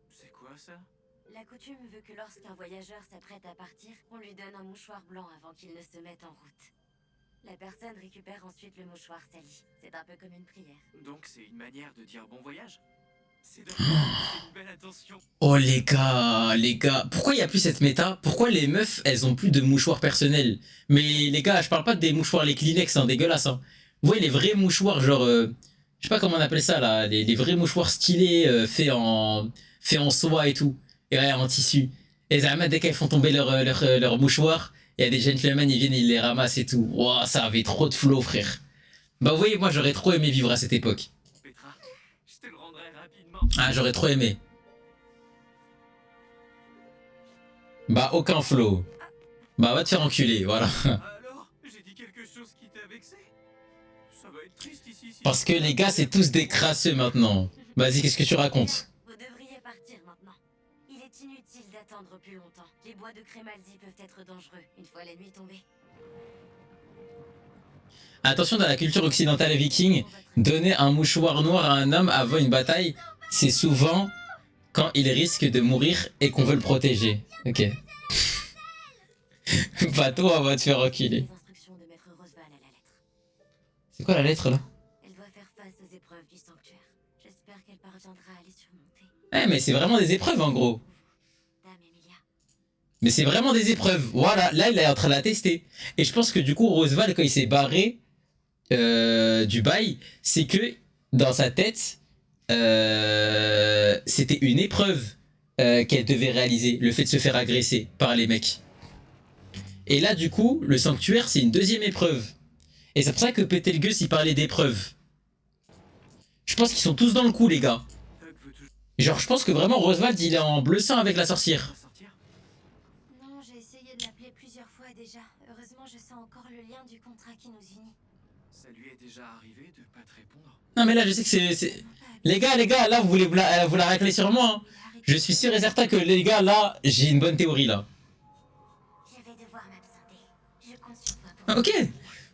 C'est quoi ça? La coutume veut que lorsqu'un voyageur s'apprête à partir, on lui donne un mouchoir blanc avant qu'il ne se mette en route. La personne récupère ensuite le mouchoir sali. C'est un peu comme une prière. Donc c'est une manière de dire bon voyage? C'est c'est une belle attention. Oh les gars, pourquoi il y a plus cette méta? Pourquoi les meufs elles ont plus de mouchoirs personnels? Mais les gars, je parle pas des mouchoirs les Kleenex, hein, dégueulasse hein. Vous voyez les vrais mouchoirs genre, je sais pas comment on appelle ça là, les vrais mouchoirs stylés faits en soie et tout, et ouais, en tissu. Et Zahma, dès qu'elles font tomber leur mouchoir, il y a des gentlemen, ils viennent, ils les ramassent et tout. Wow, ça avait trop de flow frère. Bah vous voyez, moi j'aurais trop aimé vivre à cette époque. Petra, je te le rendrai rapidement. Ah, j'aurais trop aimé. Bah, aucun flow. Bah, va te faire enculer, voilà. Alors, j'ai dit quelque chose qui t'a vexé? Ça va être triste ici. Si Parce que les gars, c'est tous des crasseux maintenant. Vas-y, qu'est-ce que tu racontes? Vous devriez partir maintenant. Il est inutile d'attendre plus longtemps. Les bois de Crémaldi peuvent être dangereux une fois la nuit tombée. Attention, dans la culture occidentale et viking, donner un mouchoir noir à un homme avant une bataille, c'est souvent quand il risque de mourir et qu'on veut le protéger. Ok. Bah toi, on va te faire enculer. Les instructions de Maître Rosval à la lettre. C'est quoi la lettre là? Elle doit faire face aux épreuves du sanctuaire. J'espère qu'elle parviendra à les surmonter. Eh mais c'est vraiment des épreuves en gros. Dame Emilia. Mais c'est vraiment des épreuves. Voilà, là il est en train de la tester. Et je pense que du coup Rosval quand il s'est barré du bail, c'est que dans sa tête c'était une épreuve qu'elle devait réaliser, le fait de se faire agresser par les mecs. Et là du coup le sanctuaire c'est une deuxième épreuve. Et c'est pour ça que Petelgeuse il parlait d'épreuve. Je pense qu'ils sont tous dans le coup les gars. Hug veut toujours Genre je pense que vraiment Roswald il est en bleu sang avec la sorcière. sortir? Non, j'ai essayé de l'appeler plusieurs fois déjà. Heureusement, je sens encore le lien du contrat qui nous unit. Ça lui est déjà arrivé de pas te répondre? Non mais là je sais que c'est... Les gars, là vous voulez vous la racler sur moi hein. Je suis sûr et certain que les gars là, j'ai une bonne théorie là. Je vais devoir m'absenter. Je compte sur toi pour... Ah, ok.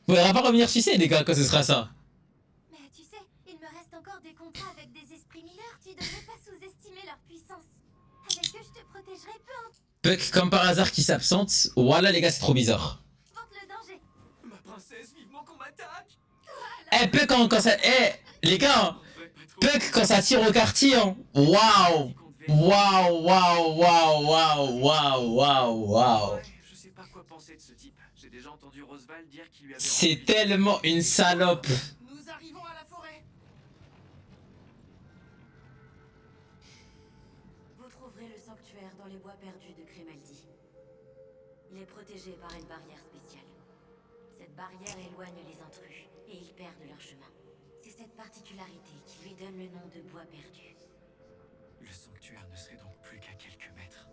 Vous n'allez pas revenir sucer les gars quand ce sera ça. Mais tu sais, il me reste encore des contrats avec des esprits protégerai peu Puck comme par hasard qui s'absente. Voilà les gars, c'est trop bizarre. importe le danger. Ma princesse, vivement qu'on m'attaque. Eh Puck quand ça... Eh les gars, Puck quand ça tire au quartier, hein. Waouh. Waouh, waouh, waouh, waouh, waouh, waouh, waouh. Ouais, je sais pas quoi penser de ce type. J'ai déjà entendu Rosval dire qu'il lui avait... C'est rendu- tellement une salope. Nous arrivons à la forêt. Vous trouverez le sanctuaire dans les bois perdus de Grimaldi. Il est protégé par une barrière spéciale. Cette barrière éloigne les intrus et ils perdent leur chemin. C'est cette particularité qui lui donne le nom de bois perdu. Le sanctuaire ne serait donc plus qu'à quelques mètres.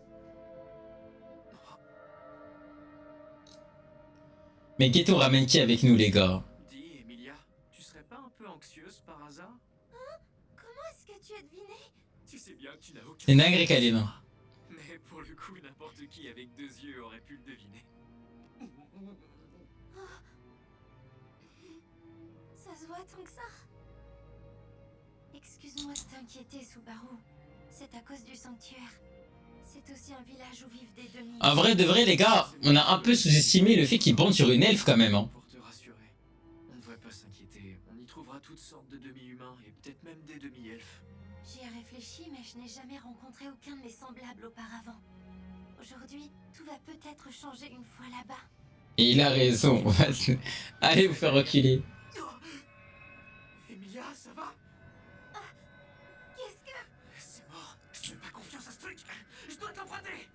Mais Ghetto ramène qui avec nous les gars? Dis, Emilia, tu serais pas un peu anxieuse par hasard? Comment est-ce que tu as deviné? Tu sais bien que tu n'as aucun... C'est dingue Kaline. Mais pour le coup, n'importe qui avec 2 yeux aurait pu le deviner. Ça se voit tant que ça. Excuse-moi de t'inquiéter, Subaru. C'est à cause du sanctuaire. C'est aussi un village où vivent des demi... En vrai de vrai les gars, on a un peu sous-estimé le fait qu'il bande sur une elfe quand même, hein. Pour te rassurer, on ne devrait pas s'inquiéter. On y trouvera toutes sortes de demi-humains et peut-être même des demi-elfes. J'y ai réfléchi, mais je n'ai jamais rencontré aucun de mes semblables auparavant. Aujourd'hui, tout va peut-être changer une fois là-bas. Et il a raison. Allez vous faire reculer. Emilia, ça va? Qu'est-ce que... C'est mort. Je fais pas confiance à ce truc. Je dois te l'emprunter.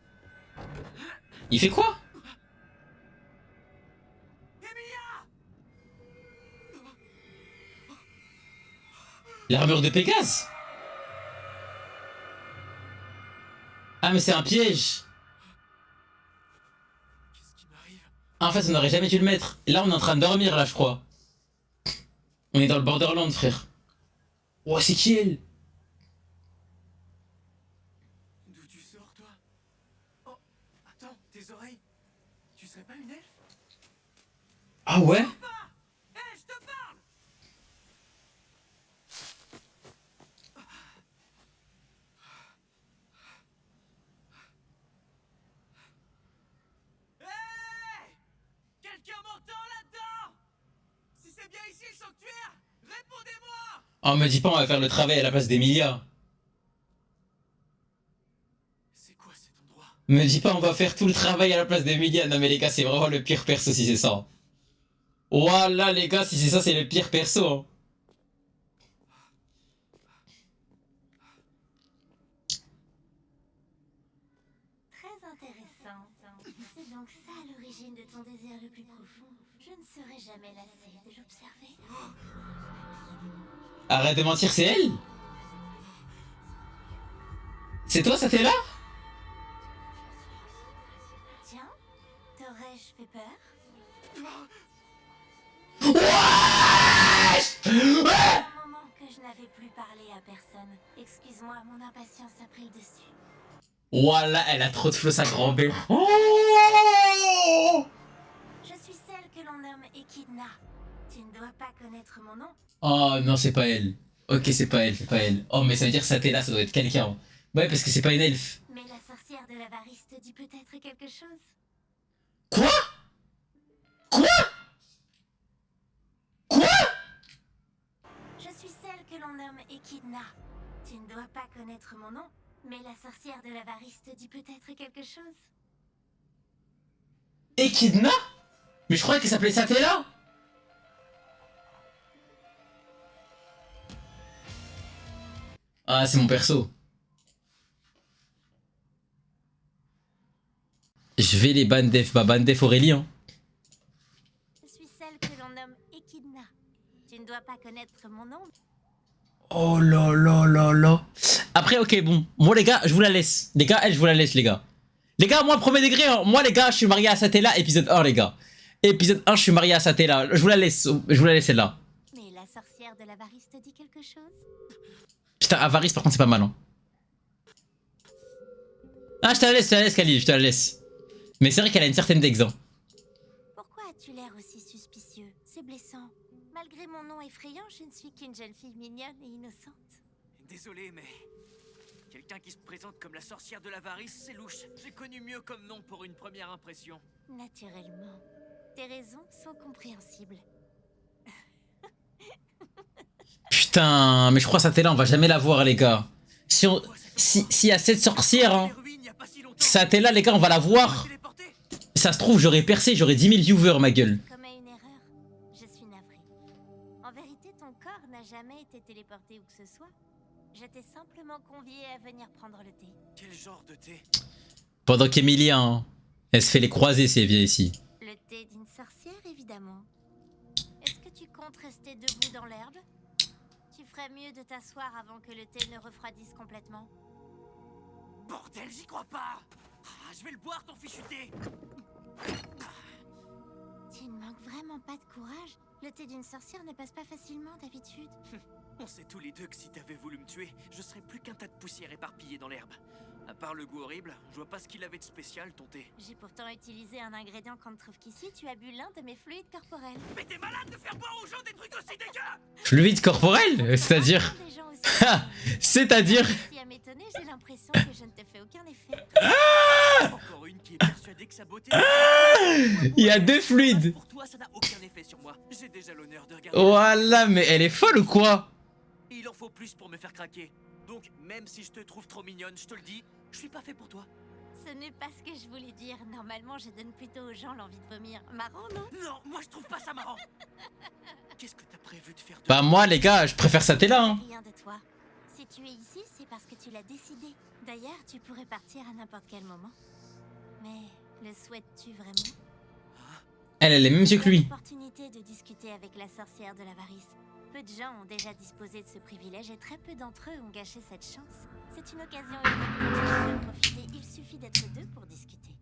Il fait quoi? Emilia! L'armure de Pégase? Ah mais c'est un piège. Qu'est-ce qui m'arrive? Ah, en fait on n'aurait jamais dû le mettre. Là on est en train de dormir là je crois. On est dans le Borderland frère. Oh c'est qui elle? D'où tu sors, toi? Oh, attends, tes oreilles. Tu serais pas une elfe? Ah ouais? Hé, je te parle. Hé! Quelqu'un m'entend là-dedans? Si c'est bien ici le sanctuaire, répondez-moi! Oh me dis pas on va faire le travail à la place d'Emilia. C'est quoi cet endroit? Me dis pas on va faire tout le travail à la place d'Emilia. Non mais les gars c'est vraiment le pire perso si c'est ça. Voilà les gars si c'est ça c'est le pire perso. Hein. Très intéressant. C'est donc ça l'origine de ton désir le plus profond. Je ne serai jamais lassée de l'observer. Arrête de mentir c'est elle? C'est toi ça t'es là? Tiens, t'aurais-je fait peur? Wesh! Ouais! Un moment que je n'avais plus parlé à personne. Excuse-moi, mon impatience a pris le dessus. Voilà, elle a trop de flow sa grand-mère. Oh! Je suis celle que l'on nomme Echidna. Tu ne dois pas connaître mon nom. Oh non, c'est pas elle. Ok, c'est pas elle, c'est pas elle. Oh, mais ça veut dire que ça t'est là, ça doit être quelqu'un. Ouais, parce que c'est pas une elfe. Mais la sorcière de l'avarice te dit peut-être quelque chose. Quoi? Quoi? Quoi? Je suis celle que l'on nomme Echidna. Tu ne dois pas connaître mon nom, mais la sorcière de l'avarice te dit peut-être quelque chose. Echidna? Mais je croyais qu'elle s'appelait Satella. Ah, c'est mon perso. Je vais les ban def. Bah, ban def Aurélie, hein. Je suis celle que l'on nomme Echidna. Tu ne dois pas connaître mon nom. Oh là là là là. Après, ok, bon. Moi, les gars, je vous la laisse. Les gars, elle, je vous la laisse, les gars. Les gars, moi, premier degré, hein. Moi, les gars, je suis marié à Satella, épisode 1, les gars. Épisode 1, je suis marié à Satella. Je vous la laisse celle-là. Mais la sorcière de l'avarice te dit quelque chose? Putain, Avarice, par contre, c'est pas mal, hein. Ah, je te la laisse, Khalil, je te la laisse. Mais c'est vrai qu'elle a une certaine dex, hein. Pourquoi as-tu l'air aussi suspicieux? C'est blessant. Malgré mon nom effrayant, je ne suis qu'une jeune fille mignonne et innocente. Désolé, mais Quelqu'un qui se présente comme la sorcière de l'avarice, c'est louche. J'ai connu mieux comme nom pour une première impression. Naturellement. Tes raisons sont compréhensibles. Putain, mais je crois que Satella, on va jamais la voir, les gars. S'il y a cette sorcière, hein, Satella, les gars, on va la voir. Ça se trouve, j'aurais percé, j'aurais 10 000 viewers, ma gueule. Commet une erreur. Je suis navrée. En vérité, ton corps n'a jamais été téléporté où que ce soit. Je t'ai simplement convié à venir prendre le thé. Quel genre de thé? Pendant qu'Emilia, hein, elle se fait les croiser si elle vient ici. Le thé d'une sorcière, évidemment. Est-ce que tu comptes rester debout dans l'herbe? Tu ferais mieux de t'asseoir avant que le thé ne refroidisse complètement. Bordel, j'y crois pas. Ah, je vais le boire, ton fichu thé. Tu ne manques vraiment pas de courage. Le thé d'une sorcière ne passe pas facilement d'habitude. On sait tous les deux que si t'avais voulu me tuer, je serais plus qu'un tas de poussière éparpillée dans l'herbe. À part le goût horrible, je vois pas ce qu'il avait de spécial, ton thé. J'ai pourtant utilisé un ingrédient qu'on ne trouve qu'ici. Tu as bu l'un de mes fluides corporels. Mais t'es malade de faire boire aux gens des trucs aussi dégueux! Fluide corporel? C'est-à-dire? Des gens aussi. C'est-à-dire? Si à m'étonner, j'ai l'impression que je ne te fais aucun effet. Encore une qui est persuadée que sa beauté... Il y a 2 fluides. Pour toi, ça n'a aucun effet sur moi. J'ai déjà l'honneur de regarder... Voilà, mais elle est folle ou quoi? Il en faut plus pour me faire craquer. Donc, même si je te trouve trop mignonne, je te le dis, je suis pas fait pour toi. Ce n'est pas ce que je voulais dire. Normalement, je donne plutôt aux gens l'envie de vomir. Marrant, non? Non, moi je trouve pas ça marrant. Qu'est-ce que t'as prévu de faire de... Bah moi, les gars, je préfère Satella, hein. Rien de toi. Si tu es ici, c'est parce que tu l'as décidé. D'ailleurs, tu pourrais partir à n'importe quel moment. Mais le souhaites-tu vraiment? Elle a les mêmes yeux que lui. L'opportunité de discuter avec la sorcière de l'avarice. Peu de gens ont déjà disposé de ce privilège et très peu d'entre eux ont gâché cette chance. C'est une occasion unique dont tu peux profiter. Il suffit d'être deux pour discuter.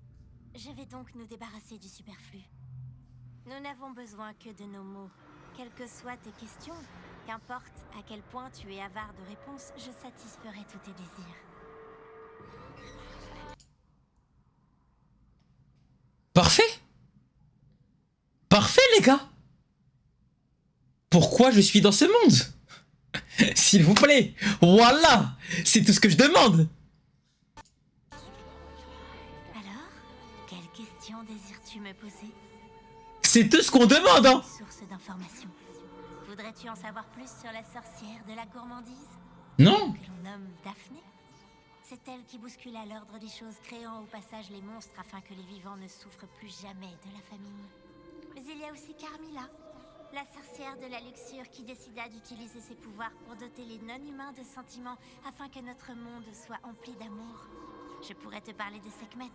Je vais donc nous débarrasser du superflu. Nous n'avons besoin que de nos mots. Quelles que soient tes questions, qu'importe à quel point tu es avare de réponses, je satisferai tous tes désirs. Parfait. Parfait, les gars. Pourquoi je suis dans ce monde? S'il vous plaît. Voilà. C'est tout ce que je demande. Alors, quelle question désires-tu me poser? C'est tout ce qu'on demande, hein. Source d'information. Voudrais-tu en savoir plus sur la sorcière de la gourmandise? Non. Que l'on nomme Daphné? C'est elle qui bouscule à l'ordre des choses, créant au passage les monstres afin que les vivants ne souffrent plus jamais de la famine. Mais il y a aussi Carmilla, la sorcière de la luxure qui décida d'utiliser ses pouvoirs pour doter les non-humains de sentiments afin que notre monde soit empli d'amour. Je pourrais te parler de Sekhmet,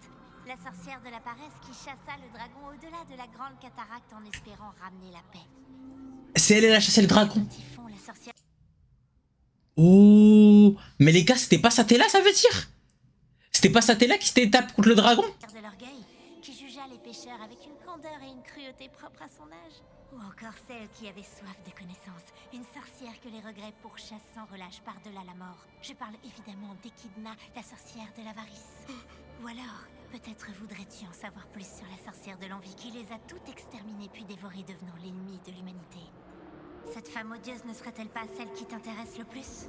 la sorcière de la paresse qui chassa le dragon au-delà de la grande cataracte en espérant ramener la paix. C'est elle a chassé le dragon. Typhon, la sorcière... Oh. Mais les gars, c'était pas Satella, ça veut dire? C'était pas Satella qui s'était tapé contre le dragon? de l'orgueil, qui jugea les pécheurs avec une candeur et une cruauté propre à son âge. Ou encore celle qui avait soif de connaissances, une sorcière que les regrets pourchassent sans relâche par-delà la mort. Je parle évidemment d'Echidna, la sorcière de l'avarice. Ou alors, peut-être voudrais-tu en savoir plus sur la sorcière de l'envie qui les a toutes exterminées puis dévorées, devenant l'ennemi de l'humanité. Cette femme odieuse ne serait-elle pas celle qui t'intéresse le plus?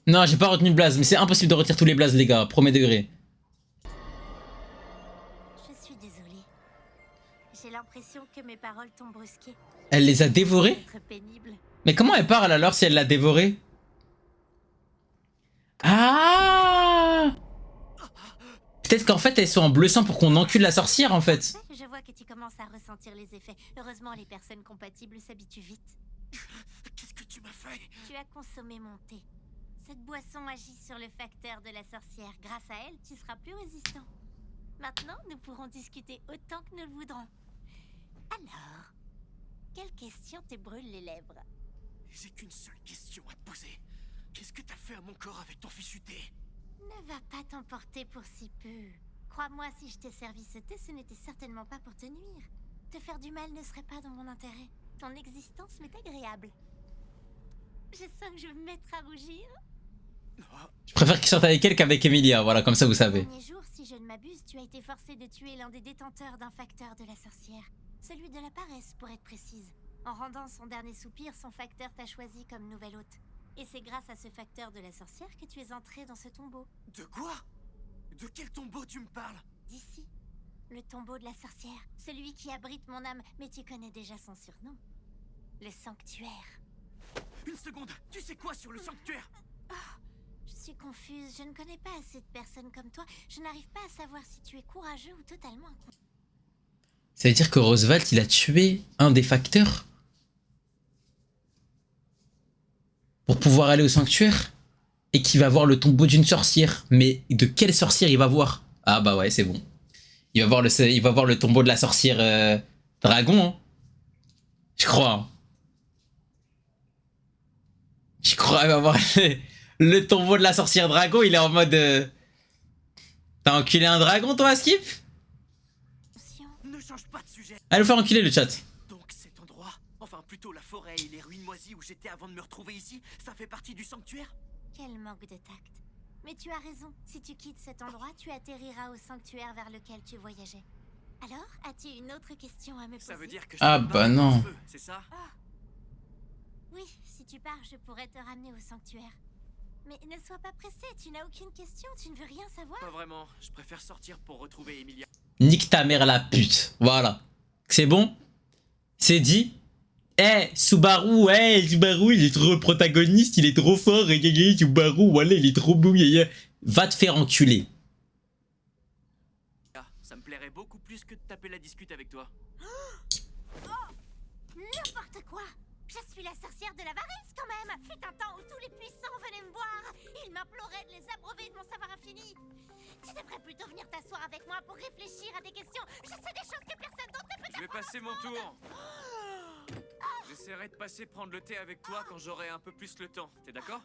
Non, j'ai pas retenu le blaze, mais c'est impossible de retirer tous les blazes, les gars, premier degré. Je suis désolée. J'ai l'impression que mes paroles t'ont brusqué. Elle les a dévorés? C'est pénible. Mais comment elle parle alors si elle l'a dévoré? Ah! Peut-être qu'en fait elles sont en bleu sang pour qu'on encule la sorcière en fait. Je vois que tu commences à ressentir les effets. Heureusement, les personnes compatibles s'habituent vite. Qu'est-ce que tu m'as fait? Tu as consommé mon thé. Cette boisson agit sur le facteur de la sorcière. Grâce à elle, tu seras plus résistant. Maintenant, nous pourrons discuter autant que nous le voudrons. Alors, quelle question te brûle les lèvres? J'ai qu'une seule question à te poser. Qu'est-ce que t'as fait à mon corps avec ton fichu thé? Ne va pas t'emporter pour si peu. Crois-moi, si je t'ai servi ce thé, ce n'était certainement pas pour te nuire. Te faire du mal ne serait pas dans mon intérêt. Ton existence m'est agréable. Je sens que je vais me mettre à rougir. Je préfère qu'il sorte avec elle qu'avec Emilia, voilà, comme ça vous savez. Le dernier jour, si je ne m'abuse, tu as été forcé de tuer l'un des détenteurs d'un facteur de la sorcière. Celui de la paresse, pour être précise. En rendant son dernier soupir, son facteur t'a choisi comme nouvel hôte. Et c'est grâce à ce facteur de la sorcière que tu es entré dans ce tombeau. De quoi? De quel tombeau tu me parles? D'ici, le tombeau de la sorcière. Celui qui abrite mon âme, mais tu connais déjà son surnom. Le sanctuaire. Une seconde, tu sais quoi sur le sanctuaire? Je suis confuse, je ne connais pas assez de personnes comme toi. Je n'arrive pas à savoir si tu es courageux ou totalement inconscient. Ça veut dire que Roswald, il a tué un des facteurs pour pouvoir aller au sanctuaire et qu'il va voir le tombeau d'une sorcière. Mais de quelle sorcière il va voir? Ah bah ouais, c'est bon. Il va voir le tombeau de la sorcière dragon. Hein. Je crois. Hein. Je crois qu'il va voir le tombeau de la sorcière dragon. Il est en mode... T'as enculé un dragon toi, Skip? Ne change pas de sujet. Allez le faire enculer le chat. Donc cet endroit, enfin plutôt la forêt et les ruines moisies où j'étais avant de me retrouver ici, ça fait partie du sanctuaire? Quel manque de tact. Mais tu as raison. Si tu quittes cet endroit, tu atterriras au sanctuaire vers lequel tu voyageais. Alors, as-tu une autre question à me poser? Ça veut dire que Ah je peux bah pas non. mettre le feu, c'est ça? Oui, si tu pars, je pourrais te ramener au sanctuaire. Mais ne sois pas pressé, tu n'as aucune question, tu ne veux rien savoir. Pas vraiment, je préfère sortir pour retrouver Emilia. Nique ta mère la pute. Voilà. C'est bon? C'est dit? Subaru, Subaru, il est trop protagoniste, il est trop fort, Subaru, voilà, il est trop beau, va te faire enculer. Ça me plairait beaucoup plus que de taper la discute avec toi. N'importe quoi. Je suis la sorcière de l'avarice quand même. Fut un temps où tous les puissants venaient me voir. Ils m'imploraient de les abreuver de mon savoir infini. Tu devrais plutôt venir t'asseoir avec moi pour réfléchir à des questions. Je sais des choses que personne d'autre ne peut Je vais passer mon tour. J'essaierai de passer prendre le thé avec toi quand j'aurai un peu plus le temps. T'es d'accord?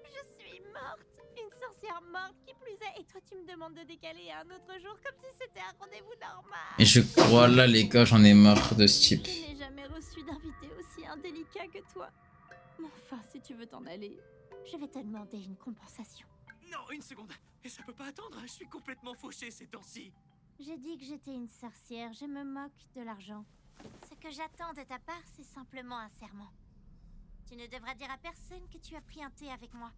Je suis morte. Une sorcière morte qui plus est. Et toi tu me demandes de décaler à un autre jour comme si c'était un rendez-vous normal. Et je crois là les gars, j'en ai marre de ce type. Je n'ai jamais reçu d'invité aussi indélicat que toi. Mais enfin, si tu veux t'en aller, je vais te demander une compensation. Non, une seconde. Et ça peut pas attendre, je suis complètement fauché ces temps-ci. J'ai dit que j'étais une sorcière, je me moque de l'argent. Ce que j'attends de ta part, c'est simplement un serment. Tu ne devras dire à personne que tu as pris un thé avec moi.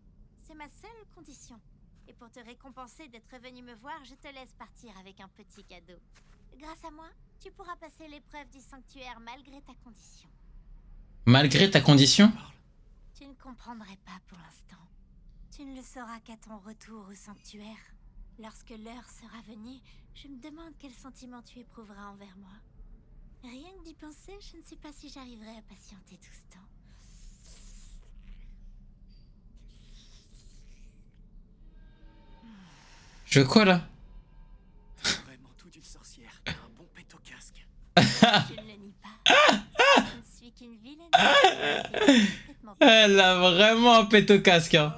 C'est ma seule condition. Et pour te récompenser d'être venu me voir, je te laisse partir avec un petit cadeau. Grâce à moi, tu pourras passer l'épreuve du sanctuaire malgré ta condition. Malgré ta condition? Tu ne comprendrais pas pour l'instant. Tu ne le sauras qu'à ton retour au sanctuaire. Lorsque l'heure sera venue, je me demande quel sentiment tu éprouveras envers moi. Rien que d'y penser, je ne sais pas si j'arriverai à patienter tout ce temps. Je quoi là? Vraiment tout d'une sorcière, t'as un bon pet au casque. Je ne le nie pas. Je ne suis qu'une vilaine sorcière qui est complètement... Elle a vraiment un pet au casque hein.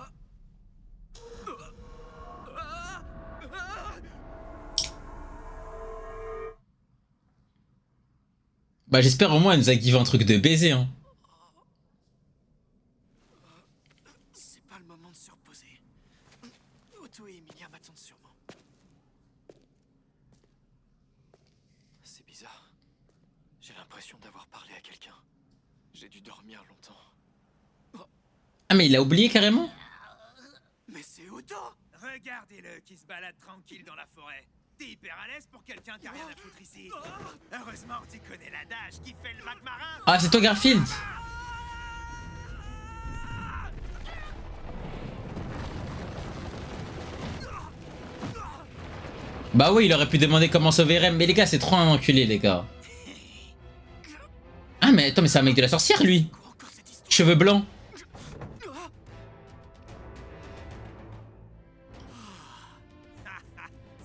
Bah j'espère au moins elle nous a givé un truc de baiser hein. C'est pas le moment de se reposer. Otto et Emilia m'attendent sûrement. C'est bizarre. J'ai l'impression d'avoir parlé à quelqu'un. J'ai dû dormir longtemps. Ah mais il a oublié carrément? Mais c'est Otto! Regardez-le qui se balade tranquille dans la forêt. T'es hyper à l'aise pour quelqu'un qui a rien à foutre ici. Heureusement tu connais l'adage qui fait le mag marin. Ah c'est toi Garfield? Bah oui, il aurait pu demander comment sauver Rem, mais les gars c'est trop un enculé les gars. Ah mais attends mais c'est un mec de la sorcière lui. Cheveux blancs.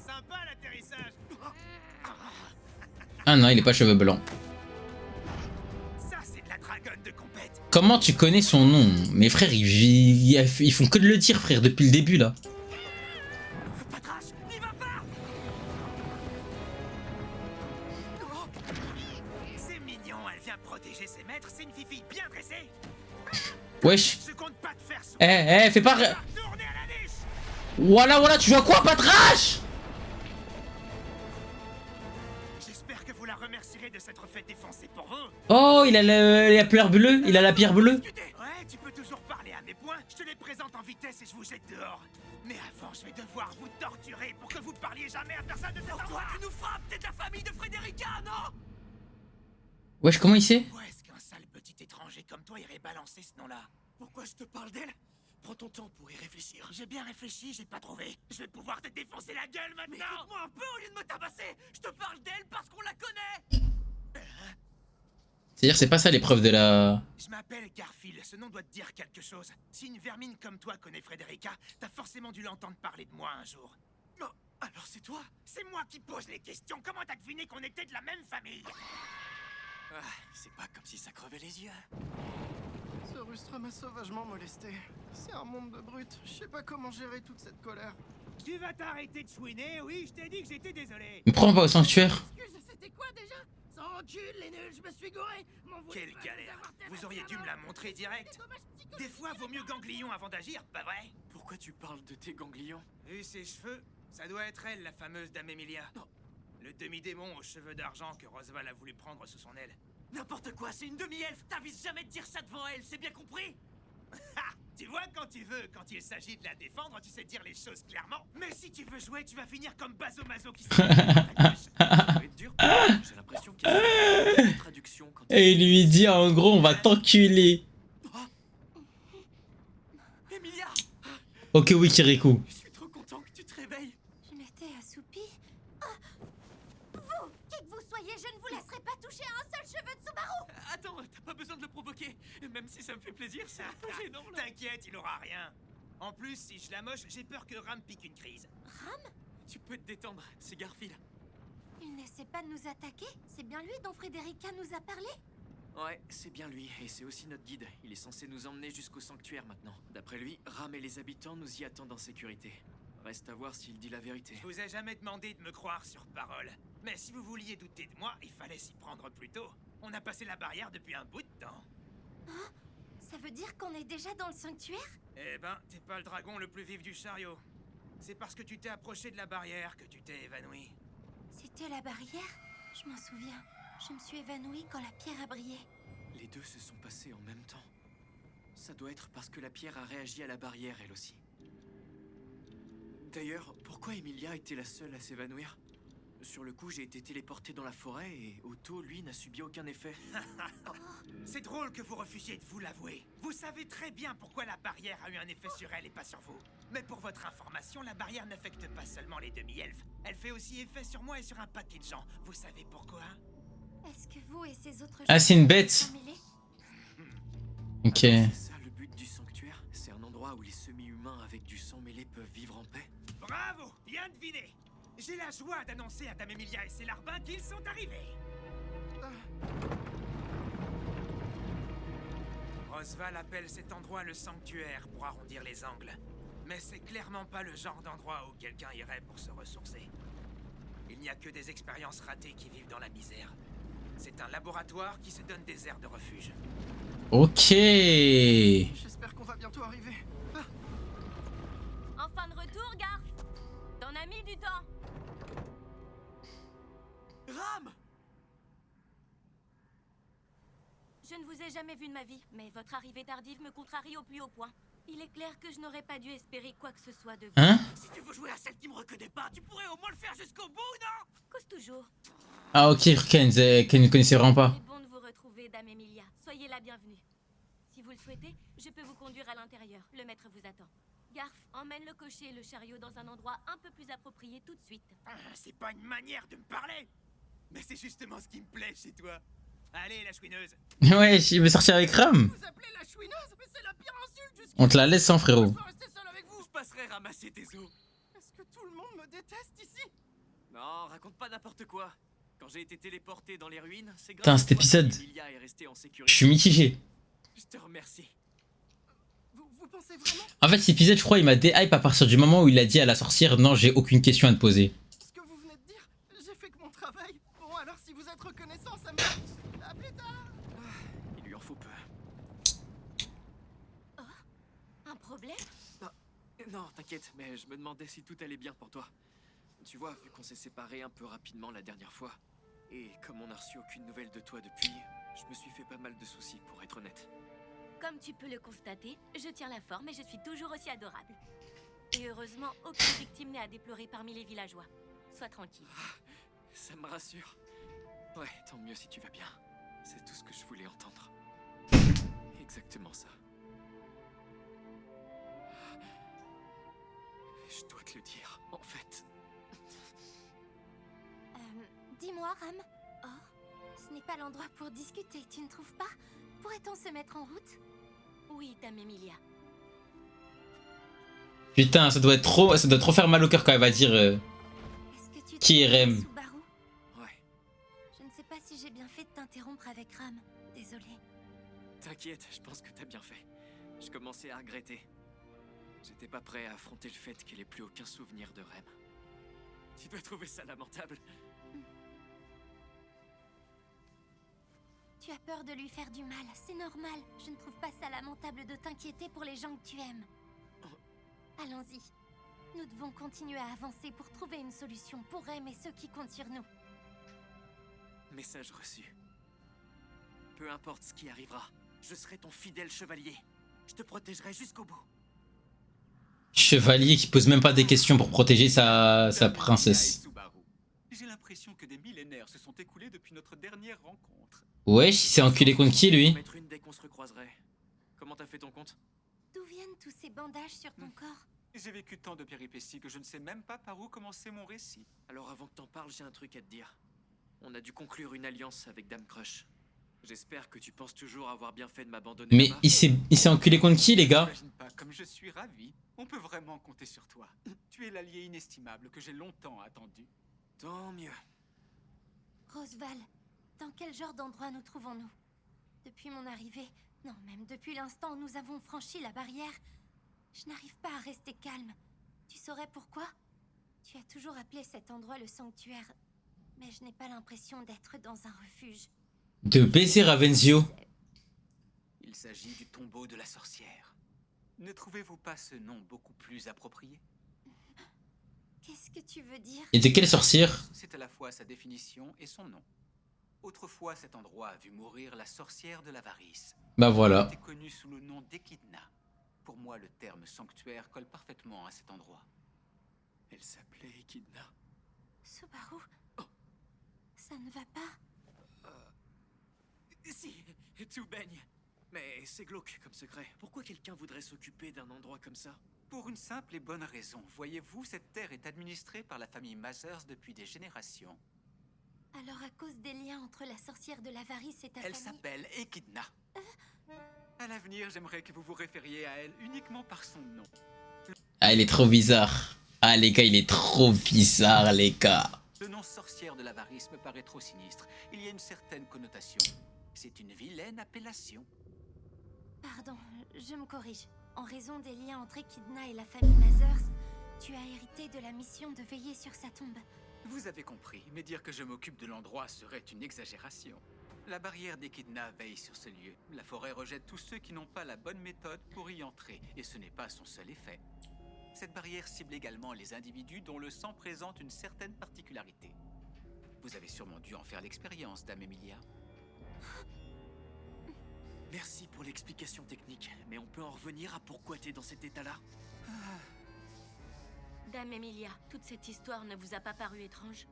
Sympa l'atterrissage. Ah non il est pas cheveux blancs. Ça c'est de la dragonne de compète. Comment tu connais son nom? Mes frères ils font que de le dire frère depuis le début là. Patrache, n'y va pas. C'est mignon, elle vient protéger ses maîtres, c'est une fille bien dressée. Wesh. Je compte pas te faire Fais pas... tourner à la niche. Voilà, tu vois quoi, Patrache? J'espère que vous la remercierez de s'être fait défoncer pour vous. Oh, il a la pierre bleue, il a la pierre bleue. Ouais, tu peux toujours parler à mes points. présente en vitesse et je vous jette dehors. Mais avant, je vais devoir vous torturer pour que vous parliez jamais à personne de cet endroit. Pourquoi tu nous frappes? T'es de la famille de Frédérica, non? Wesh, comment il sait? Pourquoi est-ce qu'un sale petit étranger comme toi irait balancer ce nom-là? Pourquoi je te parle d'elle? Prends ton temps pour y réfléchir. J'ai bien réfléchi, j'ai pas trouvé. Je vais pouvoir te défoncer la gueule maintenant. Mais écoute-moi un peu au lieu de me tabasser. Je te parle d'elle parce qu'on la connaît. C'est-à-dire, c'est pas ça l'épreuve de la... Je m'appelle Garfield, ce nom doit te dire quelque chose. Si une vermine comme toi connaît Frédérica, t'as forcément dû l'entendre parler de moi un jour. Oh, alors c'est toi? C'est moi qui pose les questions. Comment t'as deviné qu'on était de la même famille? Ah, c'est pas comme si ça crevait les yeux. Ce rustre m'a sauvagement molesté. C'est un monde de brutes. Je sais pas comment gérer toute cette colère. Tu vas t'arrêter de chouiner, oui, je t'ai dit que j'étais désolé. Me prends pas au sanctuaire. Excuse, c'était quoi déjà? Sans recul, les nuls, je me suis gouré. Quelle galère. Vous auriez dû me la montrer direct. Des fois, vaut mieux ganglion avant d'agir, pas vrai? Pourquoi tu parles de tes ganglions? Vu ses cheveux, ça doit être elle, la fameuse Dame Emilia. Non. Le demi-démon aux cheveux d'argent que Rosval a voulu prendre sous son aile. N'importe quoi, c'est une demi-elfe. T'avises jamais de dire ça devant elle, c'est bien compris? Tu vois, quand tu veux, quand il s'agit de la défendre, tu sais dire les choses clairement. Mais si tu veux jouer, tu vas finir comme Bazomazo qui Ça va être dur. J'ai l'impression qu'il y a une traduction quand Et il lui dit en gros, on va t'enculer. Emilia! Ok, oui, Kirikou. Je suis trop content que tu te réveilles. Je m'étais assoupie. Vous, qui que vous soyez, je ne vous laisserai pas toucher à un seul cheveu de Subaru. Attends, t'as pas besoin de le provoquer. Même si ça me fait plaisir, c'est un peu gênant là. T'inquiète, il aura rien. En plus, si je la moche, j'ai peur que Ram pique une crise. Tu peux te détendre, c'est Garfield. Il n'essaie pas de nous attaquer? C'est bien lui dont Frédérica nous a parlé? Ouais, c'est bien lui, et c'est aussi notre guide. Il est censé nous emmener jusqu'au sanctuaire maintenant. D'après lui, Ram et les habitants nous y attendent en sécurité. Reste à voir s'il dit la vérité. Je vous ai jamais demandé de me croire sur parole. Mais si vous vouliez douter de moi, il fallait s'y prendre plus tôt. On a passé la barrière depuis un bout de temps. Ça veut dire qu'on est déjà dans le sanctuaire? Eh ben, t'es pas le dragon le plus vif du chariot. C'est parce que tu t'es approché de la barrière que tu t'es évanoui. C'était la barrière? Je m'en souviens. Je me suis évanouie quand la pierre a brillé. Les deux se sont passés en même temps. Ça doit être parce que la pierre a réagi à la barrière, elle aussi. D'ailleurs, pourquoi Emilia était la seule à s'évanouir? Sur le coup, j'ai été téléporté dans la forêt et Otto, lui, n'a subi aucun effet. C'est drôle que vous refusiez de vous l'avouer. Vous savez très bien pourquoi la barrière a eu un effet sur elle et pas sur vous. Mais pour votre information, la barrière n'affecte pas seulement les demi-elfes. Elle fait aussi effet sur moi et sur un paquet de gens. Vous savez pourquoi? Est-ce que vous et ces autres Ah, gens c'est une bête. sont mêlés? Ok. C'est ça le but du sanctuaire? C'est un endroit où les semi-humains avec du sang mêlé peuvent vivre en paix? Bravo! Bien deviné! J'ai la joie d'annoncer à Dame Emilia et ses larbins qu'ils sont arrivés. Rosval appelle cet endroit le sanctuaire pour arrondir les angles. Mais c'est clairement pas le genre d'endroit où quelqu'un irait pour se ressourcer. Il n'y a que des expériences ratées qui vivent dans la misère. C'est un laboratoire qui se donne des airs de refuge. Ok. J'espère qu'on va bientôt arriver. En fin de retour, Garf. T'en as mis du temps. Ram! Je ne vous ai jamais vu de ma vie, mais votre arrivée tardive me contrarie au plus haut point. Il est clair que je n'aurais pas dû espérer quoi que ce soit de vous. Hein? Si tu veux jouer à celle qui me reconnaît pas, tu pourrais au moins le faire jusqu'au bout, non? Cause toujours. Ah, ok, Ken ne connaissait vraiment pas. C'est bon de vous retrouver, Dame Emilia. Soyez la bienvenue. Si vous le souhaitez, je peux vous conduire à l'intérieur. Le maître vous attend. Garf, emmène le cocher et le chariot dans un endroit un peu plus approprié tout de suite. C'est pas une manière de me parler. Mais c'est justement ce qui me plaît chez toi. Allez, la chouineuse. Ouais, il veut sortir avec Ram. Vous appelez la chouineuse? Mais c'est la pire insulte jusqu'à... On te la laisse sans, frérot. Je peux rester seul avec vous. Je passerai ramasser tes os. Est-ce que tout le monde me déteste ici? Non, raconte pas n'importe quoi. Quand j'ai été téléporté dans les ruines, c'est grâce Putain, à cet toi épisode. qu'Emilia est restée en Je sécurité. suis mitigé. Je te remercie. Vous pensez vraiment En fait, cet épisode, je crois, il m'a déhype à partir du moment où il a dit à la sorcière, non, j'ai aucune question à te poser. ce que vous venez de dire? J'ai fait que mon travail. Bon, alors si vous êtes reconnaissant, ça me... À plus tard. Il lui en faut peu. Un problème? Non, t'inquiète, mais je me demandais si tout allait bien pour toi. Tu vois, vu qu'on s'est séparés un peu rapidement la dernière fois, et comme on n'a reçu aucune nouvelle de toi depuis, je me suis fait pas mal de soucis, pour être honnête. Comme tu peux le constater, je tiens la forme et je suis toujours aussi adorable. Et heureusement, aucune victime n'est à déplorer parmi les villageois. Sois tranquille. Ça me rassure. Ouais, tant mieux si tu vas bien. C'est tout ce que je voulais entendre. Exactement ça. Je dois te le dire, en fait. Dis-moi, Ram. Oh, ce n'est pas l'endroit pour discuter, tu ne trouves pas? Pourrait-on se mettre en route? Oui, Dame Emilia. Putain, ça doit trop faire mal au cœur quand elle va dire Est-ce que tu qui est t'appelles Rem. Subaru? Ouais, Je ne sais pas si j'ai bien fait de t'interrompre avec Ram. Désolée. t'inquiète, je pense que t'as bien fait. Je commençais à regretter. J'étais pas prêt à affronter le fait qu'elle ait plus aucun souvenir de Rem. Tu dois trouver ça lamentable. Tu as peur de lui faire du mal, c'est normal. Je ne trouve pas ça lamentable de t'inquiéter pour les gens que tu aimes. Allons-y. Nous devons continuer à avancer pour trouver une solution pour Rem et ceux qui comptent sur nous. Message reçu. Peu importe ce qui arrivera, je serai ton fidèle chevalier. Je te protégerai jusqu'au bout. Chevalier qui pose même pas des questions pour protéger sa princesse. J'ai l'impression que des millénaires se sont écoulés depuis notre dernière rencontre. Wesh, il s'est enculé contre qui lui? Mettre une dès qu'on se recroiserait. Comment t'as fait ton compte? D'où viennent tous ces bandages sur ton corps? J'ai vécu tant de péripéties que je ne sais même pas par où commencer mon récit. Alors avant que t'en parles, j'ai un truc à te dire. On a dû conclure une alliance avec Dame Crush. J'espère que tu penses toujours avoir bien fait de m'abandonner. Mais là-bas. il s'est enculé contre qui les gars? J'imagine pas comme je suis ravi. On peut vraiment compter sur toi. Tu es l'allié inestimable que j'ai longtemps attendu. Tant mieux. Rosval, dans quel genre d'endroit nous trouvons-nous? Depuis mon arrivée, non, même depuis l'instant où nous avons franchi la barrière, je n'arrive pas à rester calme. Tu saurais pourquoi? Tu as toujours appelé cet endroit le sanctuaire, mais je n'ai pas l'impression d'être dans un refuge. De baiser Ravenzio. Il s'agit du tombeau de la sorcière. Ne trouvez-vous pas ce nom beaucoup plus approprié? Qu'est-ce que tu veux dire? Et de quelle sorcière? C'est à la fois sa définition et son nom. Autrefois, cet endroit a vu mourir la sorcière de l'avarice. Bah voilà. Elle était connue sous le nom d'Echidna. Pour moi, le terme sanctuaire colle parfaitement à cet endroit. Elle s'appelait Echidna. Subaru, ça ne va pas? Si, tout baigne. Mais c'est glauque comme secret. Pourquoi quelqu'un voudrait s'occuper d'un endroit comme ça? Pour une simple et bonne raison. Voyez-vous, cette terre est administrée par la famille Mazers depuis des générations. Alors à cause des liens entre la sorcière de l'avarice et ta Elle famille... s'appelle Echidna. À l'avenir, j'aimerais que vous vous référiez à elle uniquement par son nom. Ah, il est trop bizarre. Ah les gars, il est trop bizarre les gars. Le nom sorcière de l'avarice me paraît trop sinistre. Il y a une certaine connotation. C'est une vilaine appellation. Pardon, je me corrige. En raison des liens entre Echidna et la famille Mazers, tu as hérité de la mission de veiller sur sa tombe. Vous avez compris, mais dire que je m'occupe de l'endroit serait une exagération. La barrière d'Echidna veille sur ce lieu. La forêt rejette tous ceux qui n'ont pas la bonne méthode pour y entrer, et ce n'est pas son seul effet. Cette barrière cible également les individus dont le sang présente une certaine particularité. Vous avez sûrement dû en faire l'expérience, Dame Emilia. Merci pour l'explication technique, mais on peut en revenir à pourquoi t'es dans cet état-là? Dame Emilia, toute cette histoire ne vous a pas paru étrange?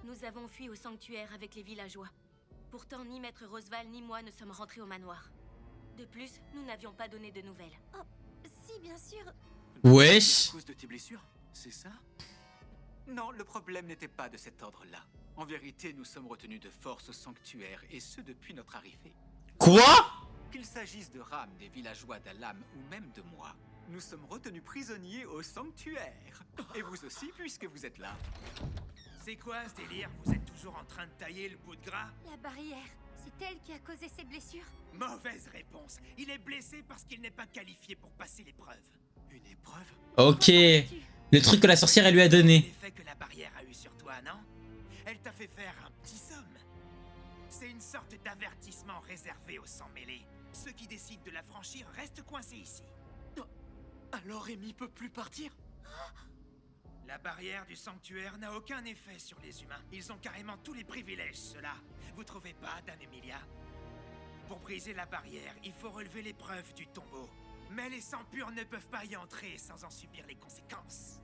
Nous avons fui au sanctuaire avec les villageois. Pourtant, ni Maître Rosval ni moi ne sommes rentrés au manoir. De plus, nous n'avions pas donné de nouvelles. Oh, si, bien sûr. Wesh. À cause de tes blessures? C'est ça? Non, le problème n'était pas de cet ordre-là. En vérité, nous sommes retenus de force au sanctuaire, et ce depuis notre arrivée. Quoi? Qu'il s'agisse de Ram, des villageois d'Alam ou même de moi, nous sommes retenus prisonniers au sanctuaire. Et vous aussi, puisque vous êtes là. C'est quoi ce délire? Vous êtes toujours en train de tailler le bout de gras? La barrière, c'est elle qui a causé ses blessures? Mauvaise réponse. Il est blessé parce qu'il n'est pas qualifié pour passer l'épreuve. Une épreuve? Ok. Le truc que la sorcière elle lui a donné. L'effet que la barrière a eu sur toi, non? Elle t'a fait faire un petit somme. C'est une sorte d'avertissement réservé aux sans-mêlés. Ceux qui décident de la franchir restent coincés ici. Alors Amy peut plus partir? La barrière du sanctuaire n'a aucun effet sur les humains. Ils ont carrément tous les privilèges, ceux-là. Vous trouvez pas, Dame Emilia? Pour briser la barrière, il faut relever l'épreuve du tombeau. Mais les sangs purs ne peuvent pas y entrer sans en subir les conséquences.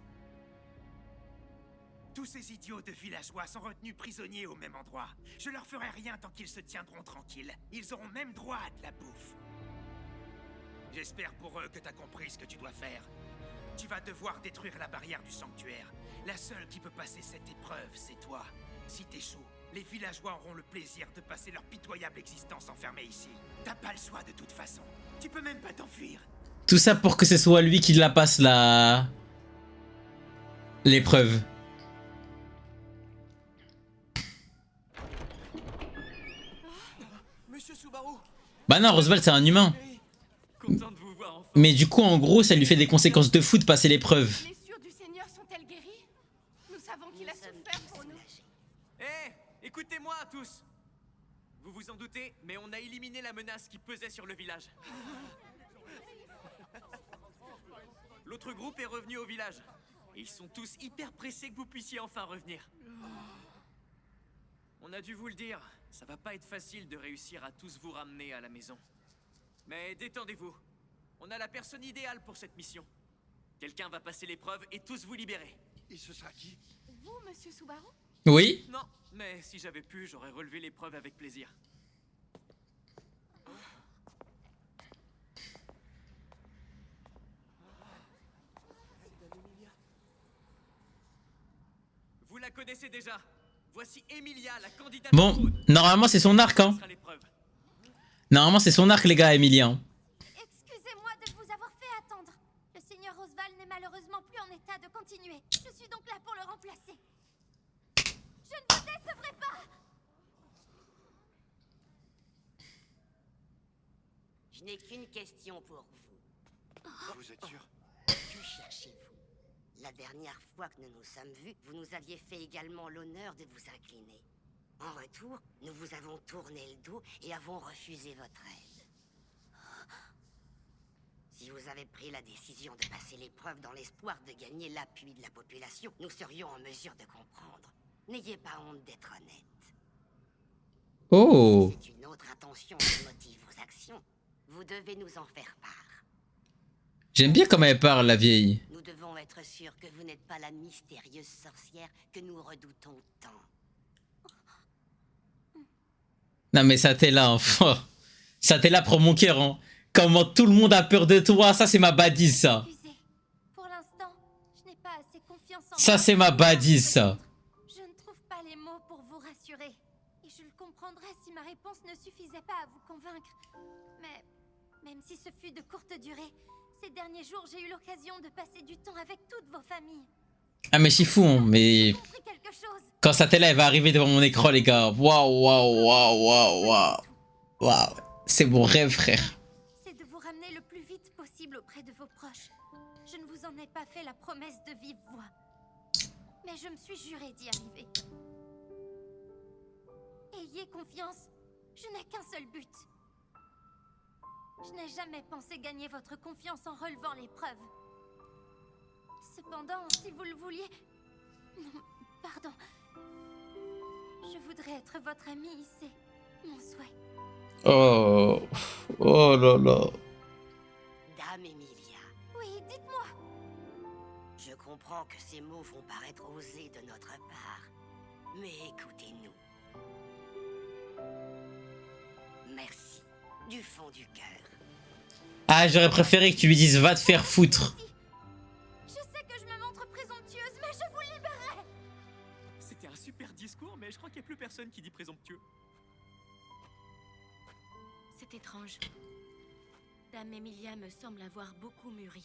Tous ces idiots de villageois sont retenus prisonniers au même endroit. Je leur ferai rien tant qu'ils se tiendront tranquilles. Ils auront même droit à de la bouffe. J'espère pour eux que t'as compris ce que tu dois faire. Tu vas devoir détruire la barrière du sanctuaire. La seule qui peut passer cette épreuve, c'est toi. Si t'échoues, les villageois auront le plaisir de passer leur pitoyable existence enfermée ici. T'as pas le choix de toute façon. Tu peux même pas t'enfuir. Tout ça pour que ce soit lui qui la passe l'épreuve. Monsieur Subaru. Bah non, Rosval c'est un humain. Content de vous voir enfin. Mais du coup en gros ça lui fait des conséquences de fou de passer l'épreuve. Les blessures du Seigneur sont-elles guéries? Nous savons qu'il a souffert pour nous. Eh, écoutez-moi tous. Vous vous en doutez, mais on a éliminé la menace qui pesait sur le village. L'autre groupe est revenu au village. Et ils sont tous hyper pressés que vous puissiez enfin revenir. On a dû vous le dire, ça va pas être facile de réussir à tous vous ramener à la maison. Mais détendez-vous. On a la personne idéale pour cette mission. Quelqu'un va passer l'épreuve et tous vous libérer. Et ce sera qui? Vous, monsieur Subaru? Oui. Non, mais si j'avais pu, j'aurais relevé l'épreuve avec plaisir. Vous la connaissez déjà. Voici Emilia, la candidate. Bon, normalement c'est son arc hein. Normalement c'est son arc les gars, Emilien. Excusez-moi de vous avoir fait attendre. Le seigneur Rosval n'est malheureusement plus en état de continuer. Je suis donc là pour le remplacer. Je ne vous décevrai pas. Je n'ai qu'une question pour vous. Vous êtes sûr? Que cherchez-vous? La dernière fois que nous nous sommes vus, vous nous aviez fait également l'honneur de vous incliner. En retour, nous vous avons tourné le dos et avons refusé votre aide. Si vous avez pris la décision de passer l'épreuve dans l'espoir de gagner l'appui de la population, nous serions en mesure de comprendre. N'ayez pas honte d'être honnête. Oh. Si c'est une autre intention qui motive vos actions, vous devez nous en faire part. J'aime bien comment elle parle la vieille. Nous devons être sûrs que vous n'êtes pas la mystérieuse sorcière que nous redoutons tant. Non mais ça t'est là enfin. Ça t'est là pour mon cœur hein. Comment tout le monde a peur de toi, ça c'est ma badise ça. Excusez. Pour l'instant, je n'ai pas assez confiance en Ça moi. c'est ma badise ça. Je ne trouve pas les mots pour vous rassurer. Et je le comprendrais si ma réponse ne suffisait pas à vous convaincre. Mais même si ce fut de courte durée, ces derniers jours, j'ai eu l'occasion de passer du temps avec toutes vos familles. Ah mais je suis fou hein, mais... J'ai compris quelque chose. Quand ça t'est là, elle va arriver devant mon écran les gars. Waouh, waouh, waouh, waouh, waouh. Waouh, c'est mon rêve frère. C'est de vous ramener le plus vite possible auprès de vos proches. Je ne vous en ai pas fait la promesse de vive voix. Mais je me suis juré d'y arriver. Ayez confiance, je n'ai qu'un seul but. Je n'ai jamais pensé gagner votre confiance en relevant l'épreuve. Cependant, si vous le vouliez... Non, pardon. Je voudrais être votre amie, c'est mon souhait. Oh, oh là là. Dame Emilia, Oui, dites-moi. je comprends que ces mots vont paraître osés de notre part, mais écoutez-nous. Merci, du fond du cœur. Ah, j'aurais préféré que tu lui dises va te faire foutre. Je sais que je me montre présomptueuse, mais je vous libérerai. C'était un super discours, mais je crois qu'il n'y a plus personne qui dit présomptueux. C'est étrange. Dame Emilia me semble avoir beaucoup mûri.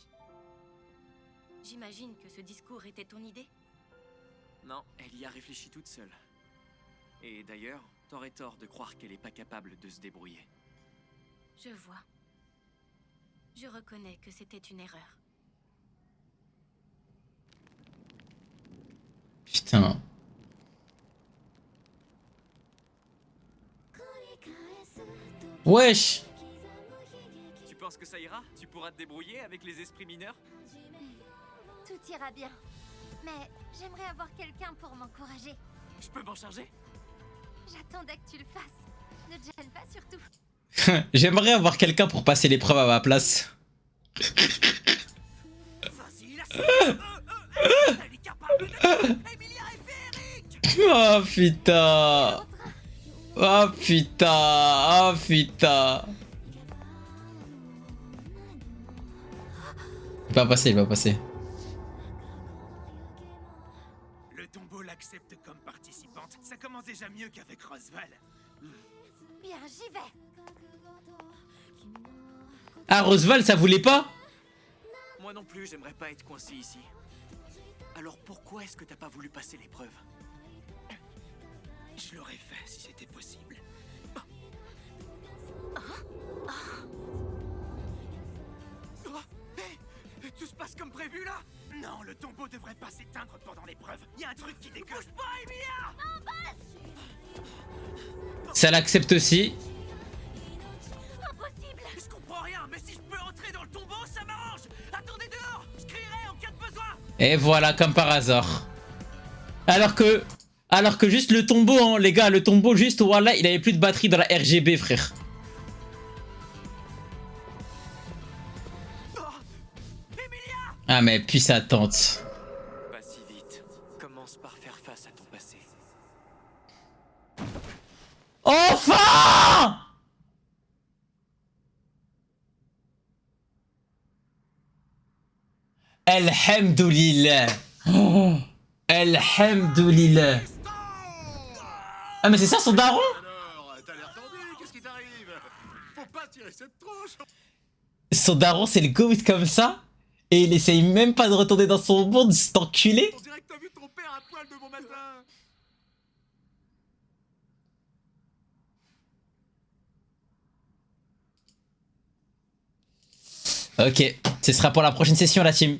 J'imagine que ce discours était ton idée? Non, elle y a réfléchi toute seule. Et d'ailleurs, t'aurais tort de croire qu'elle n'est pas capable de se débrouiller. Je vois. Je reconnais que c'était une erreur. Putain. Wesh. Tu penses que ça ira? Tu pourras te débrouiller avec les esprits mineurs? Tout ira bien. Mais j'aimerais avoir quelqu'un pour m'encourager. Je peux m'en charger? J'attendais que tu le fasses. Ne te gêne pas surtout. J'aimerais avoir quelqu'un pour passer l'épreuve à ma place. Oh putain. Oh putain. Oh putain. Il va passer, il va passer. Le tombeau l'accepte comme participante. Ça commence déjà mieux qu'avec Rosval. Bien, j'y vais. Ah, Rosval, ça voulait pas? Moi non plus, j'aimerais pas être coincé ici. Alors pourquoi est-ce que t'as pas voulu passer l'épreuve? Je l'aurais fait si c'était possible. Hey, tout se passe comme prévu là? Non, le tombeau devrait pas s'éteindre pendant l'épreuve. Il y a un truc qui déconne. Bouge pas, Emilia! Ça l'accepte aussi. Impossible! Je comprends rien, mais si je peux entrer dans le tombeau, ça m'arrange! Attendez dehors! Je crierai en cas de besoin! Et voilà, comme par hasard. Alors que juste le tombeau, hein, les gars, le tombeau, juste, voilà, il avait plus de batterie dans la RGB, frère. Ah, mais puis sa tante. Pas si vite. Commence par faire face à ton passé. Enfin! Alhamdoulilah. Oh, Alhamdoulilah. Ah, mais c'est ça son daron? Alors, t'as l'air tendu, qu'est-ce qui t'arrive? Faut pas tirer cette tronche. Son daron, c'est le goat comme ça? Et il essaye même pas de retourner dans son monde, cet enculé? On dirait que t'as vu ton père à poil de bon matin. Ok, ce sera pour la prochaine session, la team.